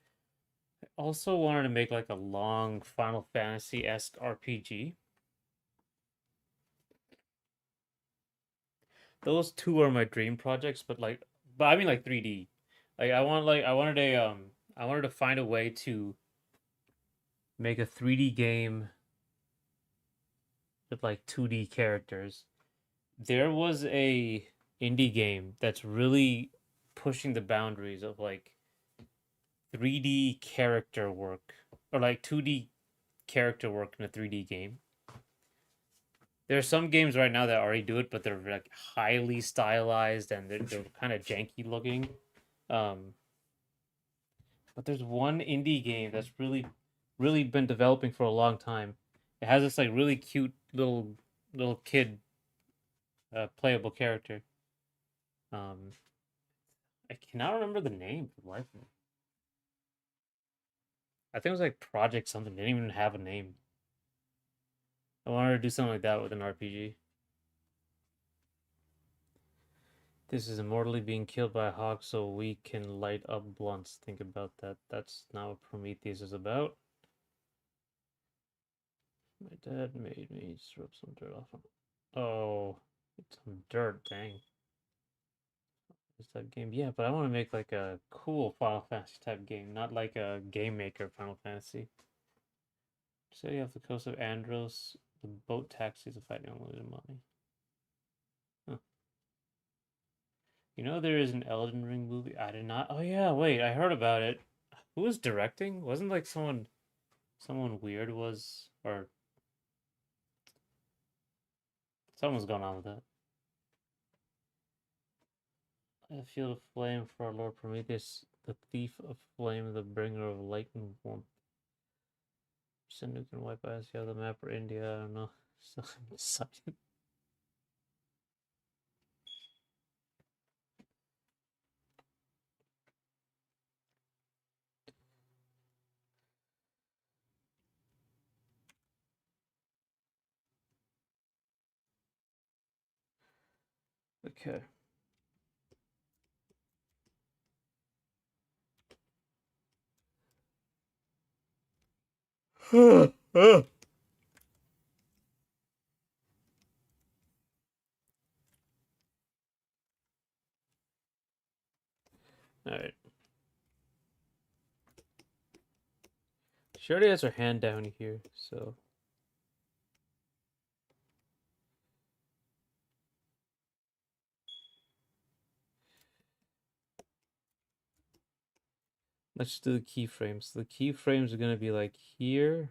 I also wanted to make like a long Final Fantasy-esque RPG. Those two are my dream projects, but I mean like 3D. I wanted to find a way to make a 3D game with like 2D characters. There was a indie game that's really pushing the boundaries of like 3D character work or like 2D character work in a 3D game. There are some games right now that already do it, but they're like highly stylized and they're kind of janky looking. Um, but there's one indie game that's really been developing for a long time. It has this like really cute little kid playable character. Um, I cannot remember the name for the life of me. I think it was like Project something. They didn't even have a name. I wanted to do something like that with an RPG. This is immortally being killed by a hawk so we can light up blunts. Think about that. That's not what Prometheus is about. My dad made me just rub some dirt off him. Oh, it's some dirt, dang. This type game. Yeah, but I want to make like a cool Final Fantasy type game, not like a game maker Final Fantasy. City off the coast of Andros, the boat taxis are fighting unlimited money. Huh. You know there is an Elden Ring movie? I did not. Oh yeah, wait, I heard about it. Who was directing? Wasn't like someone weird was, or someone's going on with that. I feel the flame for our Lord Prometheus, the thief of flame, the bringer of light and warmth. Send who can wipe eyes the other map or India, I don't know. So I'm excited. Okay. Alright. She already has her hand down here, so let's just do the keyframes. The keyframes are gonna be like here.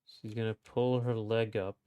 She's gonna pull her leg up.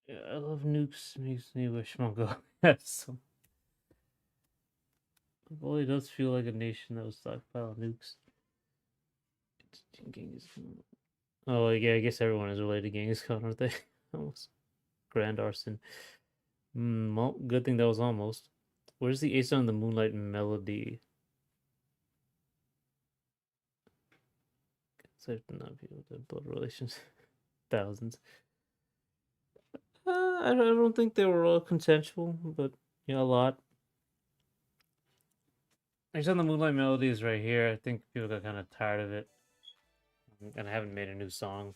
Yeah, I love nukes. Makes me wish Mongolia had some. Mongolia does feel like a nation that was stockpile nukes. Genghis Khan. Oh, yeah, I guess everyone is related to Genghis Khan, aren't they? Almost. Grand arson. Well, good thing that was almost. Where's the Ace on the Moonlight melody? Such not people with blood relations. Thousands. I don't think they were all consensual, but yeah, a lot. Ace on the Moonlight melody is right here. I think people got kind of tired of it, and I haven't made a new song.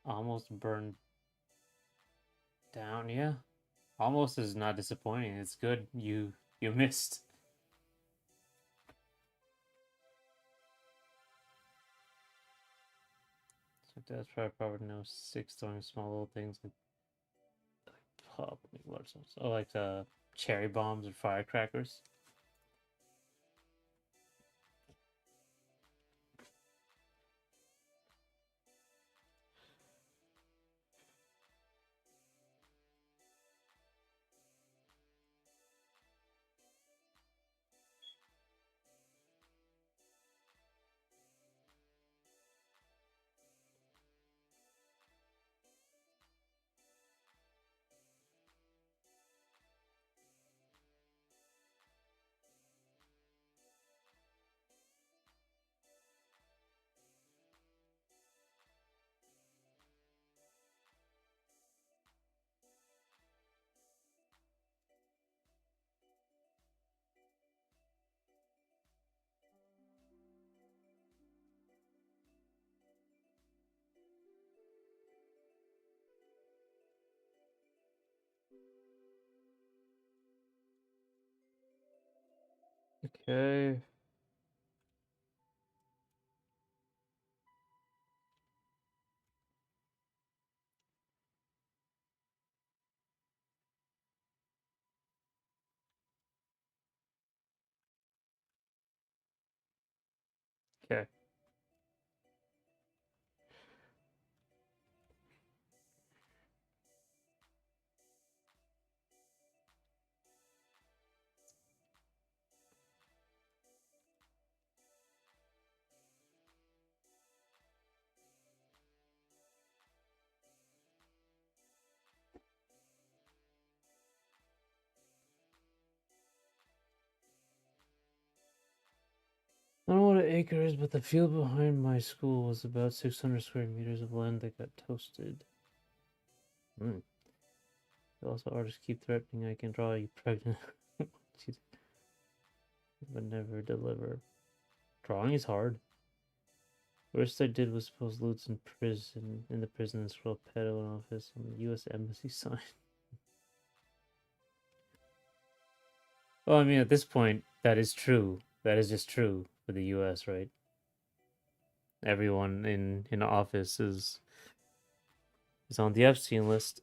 Almost burned down. Yeah, almost is not disappointing. It's good. You missed. So that's probably no six throwing small little things like pop, like large ones. Oh, like cherry bombs or firecrackers. Okay. Okay. I don't know what an acre is, but the field behind my school was about 600 square meters of land that got toasted. Hmm. Also, artists keep threatening I can draw you pregnant, but never deliver. Drawing is hard. Worst I did was post loots in prison, in the prison and scroll pedo in office on the U.S. Embassy sign. Well, I mean, at this point, that is true. That is just true for the U.S., right? Everyone in office is on the Epstein list.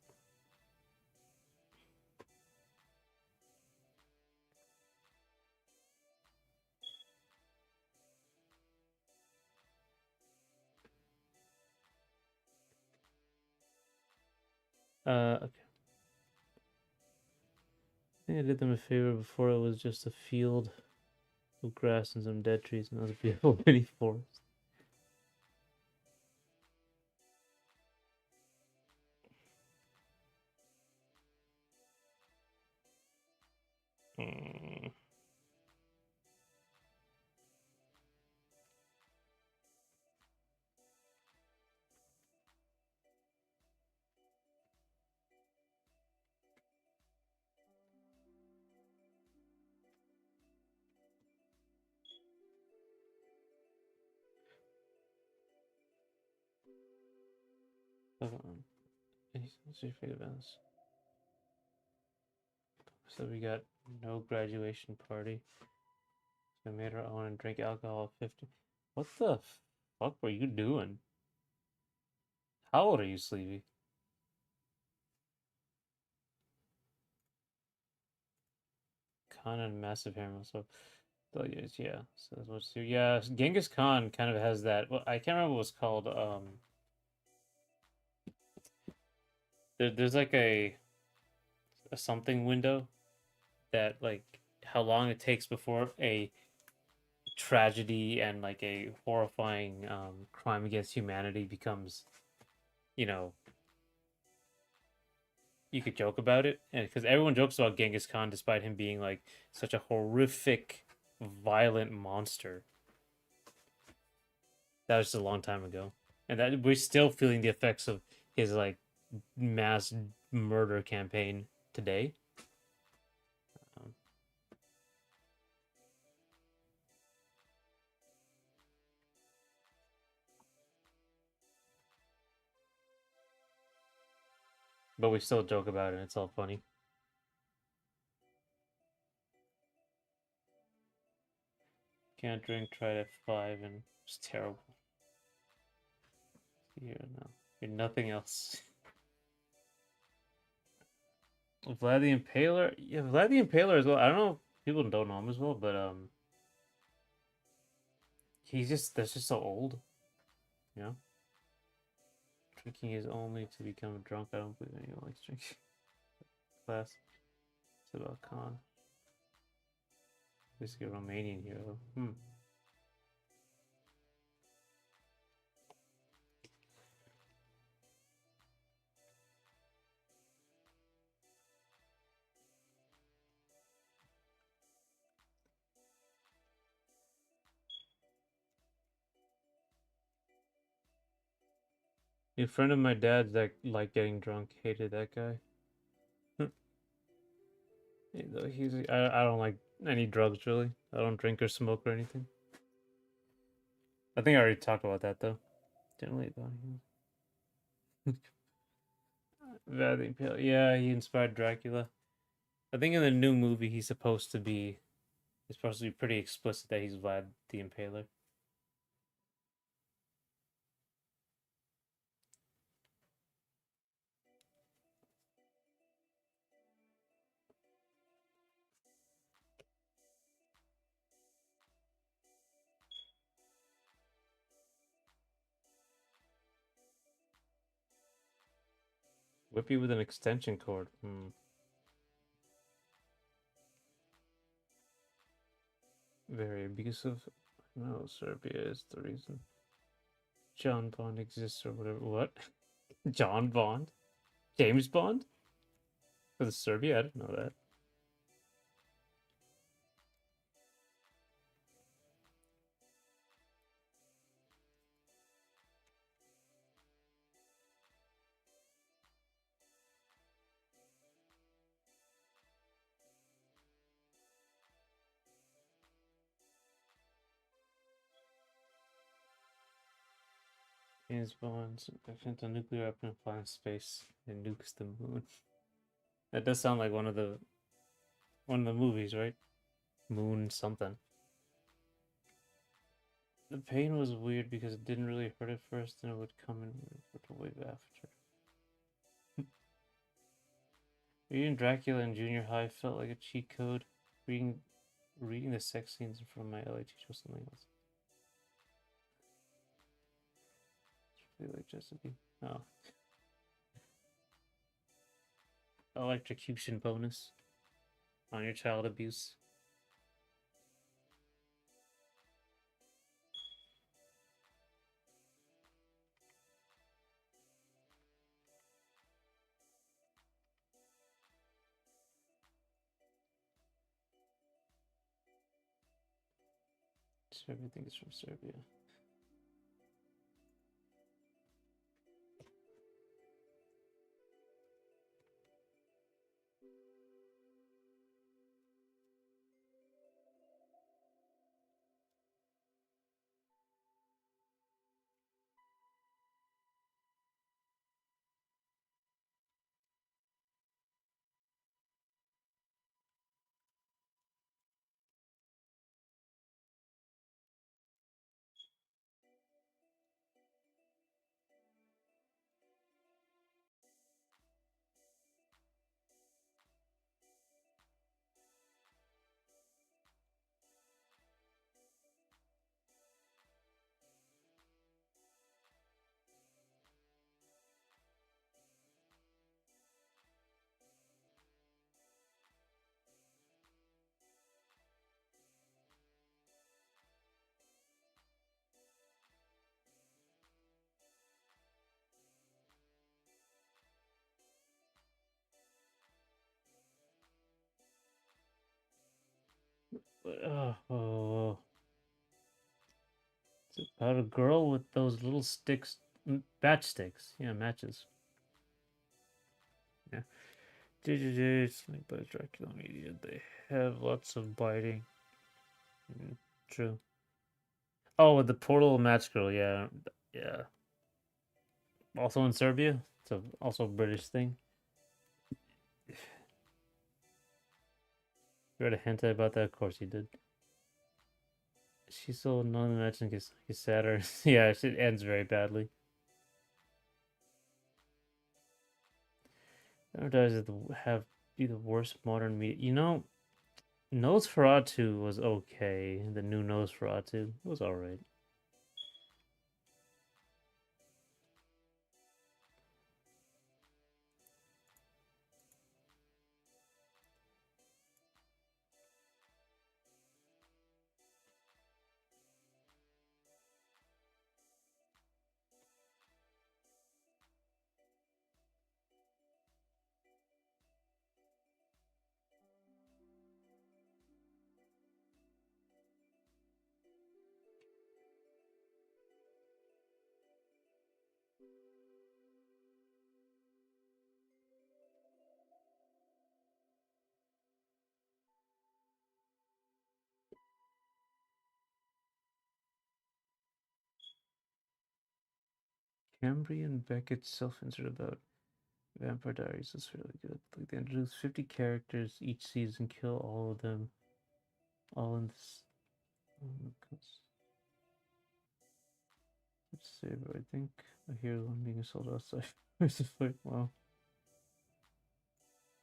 Okay. I think I did them a favor before. It was just a field of grass and some dead trees, and that was a beautiful mini forest. Hmm. Hold on. What's your favorite events? So we got no graduation party. So we made our own and drink alcohol at 50. What the fuck were you doing? How old are you, Sleevey? Khan and massive hair muscle. Yeah. So that's what's yeah. Genghis Khan kind of has that. Well, I can't remember what it's called. There's like a something window that like how long it takes before a tragedy and like a horrifying crime against humanity becomes, you know, you could joke about it, and because everyone jokes about Genghis Khan despite him being like such a horrific, violent monster. That was just a long time ago, and that we're still feeling the effects of his like mass murder campaign today. Um, but we still joke about it. It's all funny. Can't drink. Tried at 5 and it's terrible. Here now, you're nothing else. Vlad the Impaler, yeah, Vlad the Impaler as well. I don't know if people don't know him as well, but he's just that's just so old, you know. Drinking is only to become drunk. I don't believe anyone likes drinking. Class. It's about Khan. Basically a Romanian hero. Hmm. A friend of my dad's that liked getting drunk, hated that guy. I don't like any drugs really. I don't drink or smoke or anything. I think I already talked about that though. Generally about him. Vlad the Impaler. Yeah, he inspired Dracula. I think in the new movie he's supposed to be it's supposed to be pretty explicit that he's Vlad the Impaler. Whip you with an extension cord. Very abusive. No, Serbia is the reason. John Bond exists or whatever. What? John Bond? James Bond? For the Serbia? I didn't know that. James Bond invents a nuclear weapon and flies in space and nukes the moon. That does sound like one of the movies, right? Moon something. The pain was weird because it didn't really hurt at first, and it would come and hurt a wave after. Reading Dracula in junior high felt like a cheat code. Reading the sex scenes in front of my LA teacher was something else. It's really like Chesapeake. Oh. Electrocution bonus on your child abuse. So everything is from Serbia. Oh. It's about a girl with those little sticks, matchsticks. Yeah, matches. Yeah. It's like by Dracula Media. They have lots of biting. True. Oh, with the portal match girl. Yeah. Yeah. Also in Serbia. It's also a British thing. You read a hentai about that? Of course you did. She sold none of the matching his Saturn. Yeah, it ends very badly. Advertisers have be the worst modern media. You know, Nosferatu was okay. The new Nosferatu was alright. Cambrian Beckett's self-insert about Vampire Diaries is really good. Like they introduce 50 characters each season, kill all of them, all in this. Let's see, but I think I hear one being sold outside. Wow.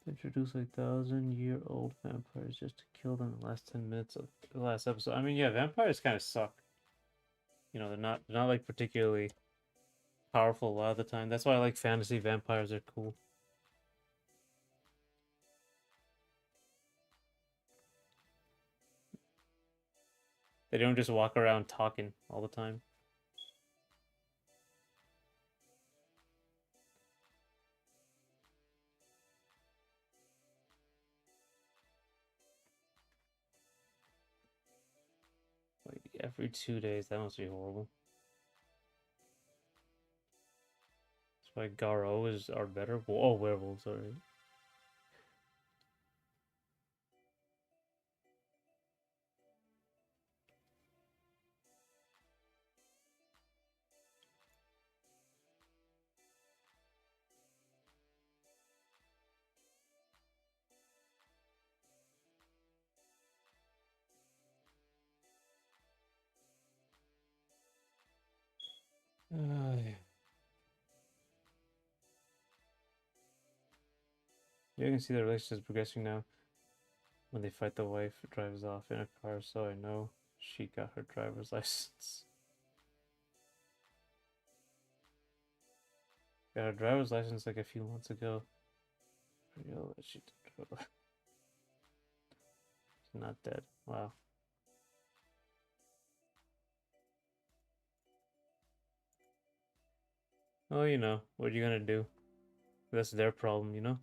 They introduce like 1,000-year-old vampires just to kill them in the last 10 minutes of the last episode. I mean, yeah, vampires kind of suck. You know, they're not like particularly powerful a lot of the time. That's why I like fantasy vampires are cool. They don't just walk around talking all the time. Like every 2 days, that must be horrible. That's why Garo are better. Oh, werewolves, alright. Yeah. You can see the relationship is progressing now. When they fight, the wife drives off in a car, so I know she got her driver's license. Got her driver's license like a few months ago. Real that she did. She's not dead. Wow. Oh, you know, what are you gonna do? That's their problem, you know?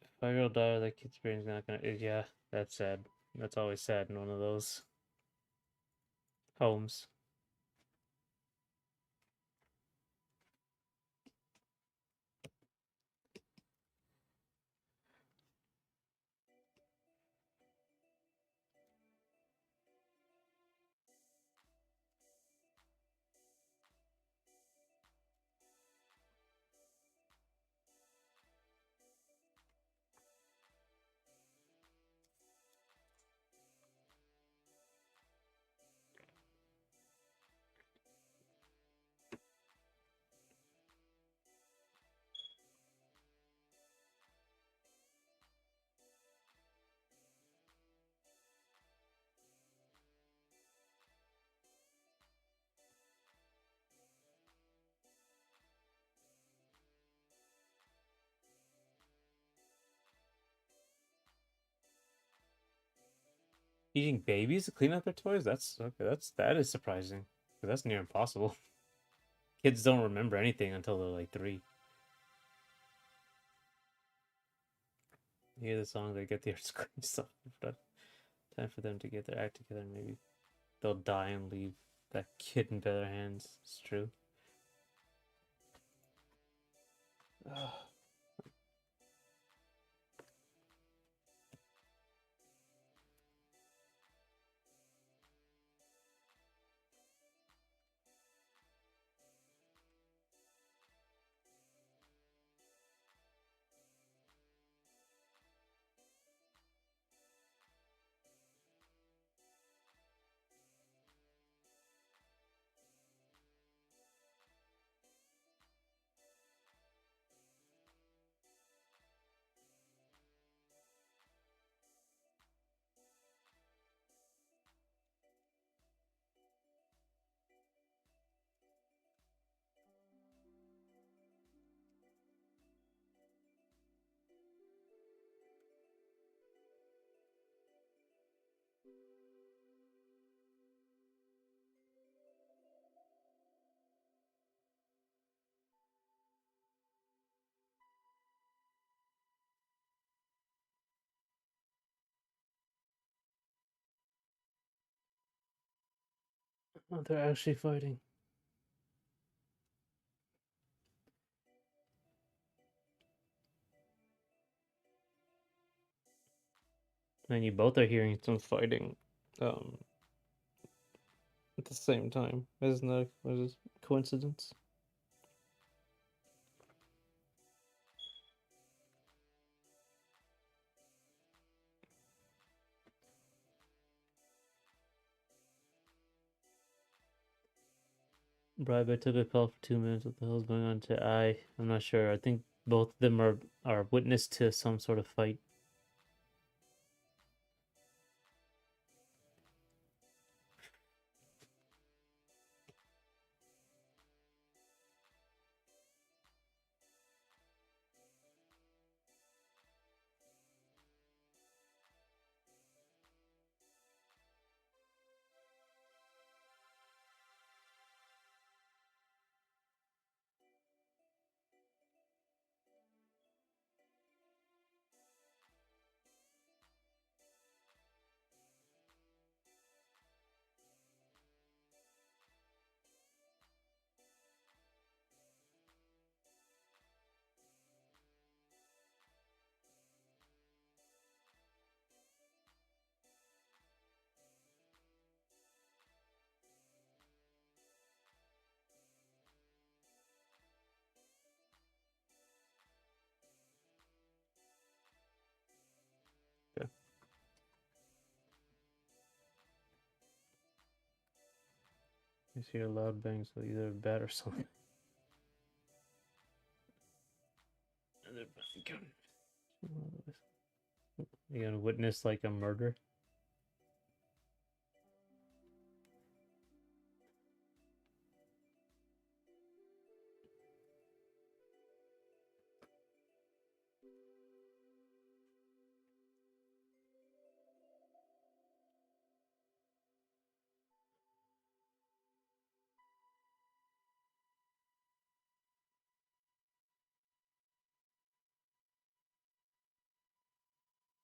If 5-year-old daughter, that kid's brain's not gonna. Yeah, that's sad. That's always sad in one of those homes. Teaching babies to clean up their toys? That's okay. That is surprising. 'Cause that's near impossible. Kids don't remember anything until they're like 3. You hear the song, they get their screen stuff. Time for them to get their act together. Maybe they'll die and leave that kid in better hands. It's true. Oh, they're actually fighting. And you both are hearing some fighting at the same time. Isn't that a coincidence? Bribe, I took a call for 2 minutes. What the hell is going on I'm not sure. I think both of them are witness to some sort of fight. I hear a loud bang, so either a bat or something. You gonna witness like a murder?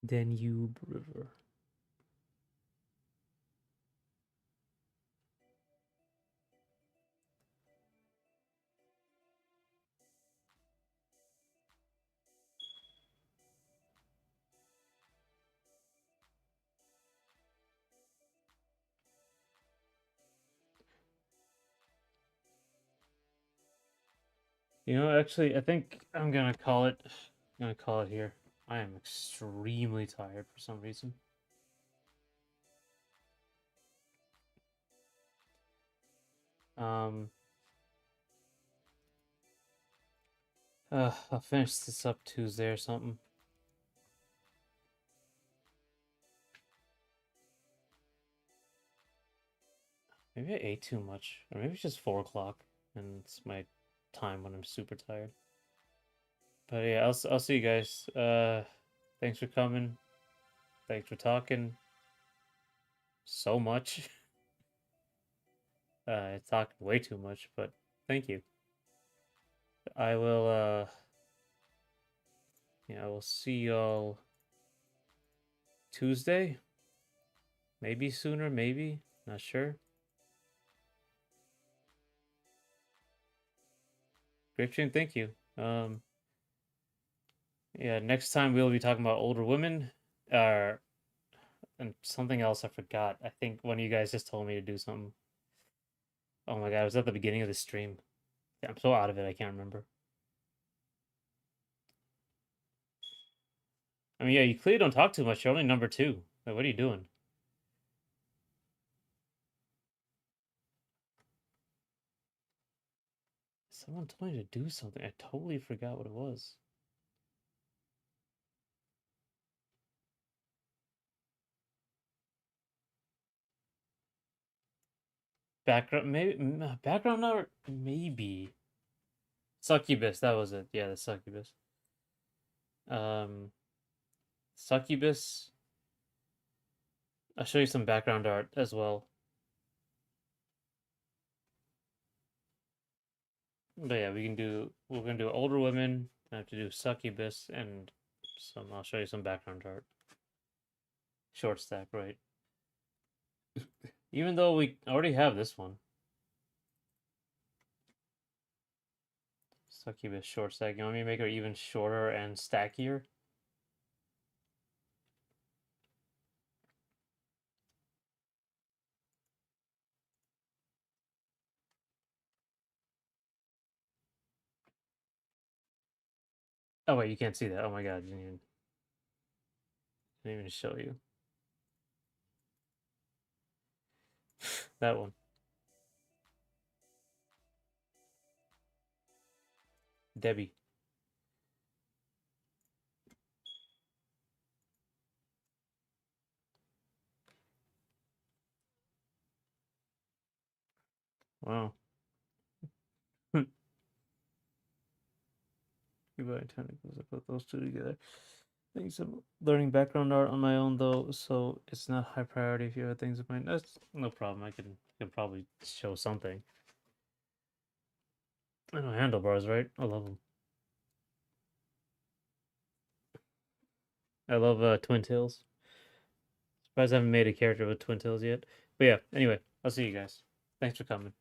Danube River. You know, actually, I think I'm gonna call it. I'm gonna call it here. I am extremely tired for some reason. Um, I'll finish this up Tuesday or something. Maybe I ate too much, or maybe it's just 4 o'clock, and it's my time when I'm super tired. But yeah, I'll see you guys. Thanks for coming. Thanks for talking so much. I talked way too much, but thank you. I will I will see y'all Tuesday. Maybe sooner, maybe. Not sure. Great stream, thank you. Yeah, next time we'll be talking about older women. And something else I forgot. I think one of you guys just told me to do something. Oh my god, it was at the beginning of the stream. I'm so out of it, I can't remember. I mean, yeah, you clearly don't talk too much. You're only number 2. Like, what are you doing? Someone told me to do something. I totally forgot what it was. Background, maybe background number, maybe. Succubus, that was it. Yeah, the succubus. Succubus. I'll show you some background art as well. But yeah, we're gonna do older women. I have to do succubus and some. I'll show you some background art. Short stack, right? Even though we already have this one. Succubus short stack. You want me to make her even shorter and stackier? Oh wait, you can't see that. Oh my god, didn't even show you. That one. Debbie. Wow. Goodbye, tentacles. I put those two together. Things I'm learning background art on my own though, so it's not high priority if you have things in mind. That's no problem. I can probably show something. I know handlebars, right? I love them. I love Twin Tails. Surprised I haven't made a character with Twin Tails yet. But yeah, anyway, I'll see you guys. Thanks for coming.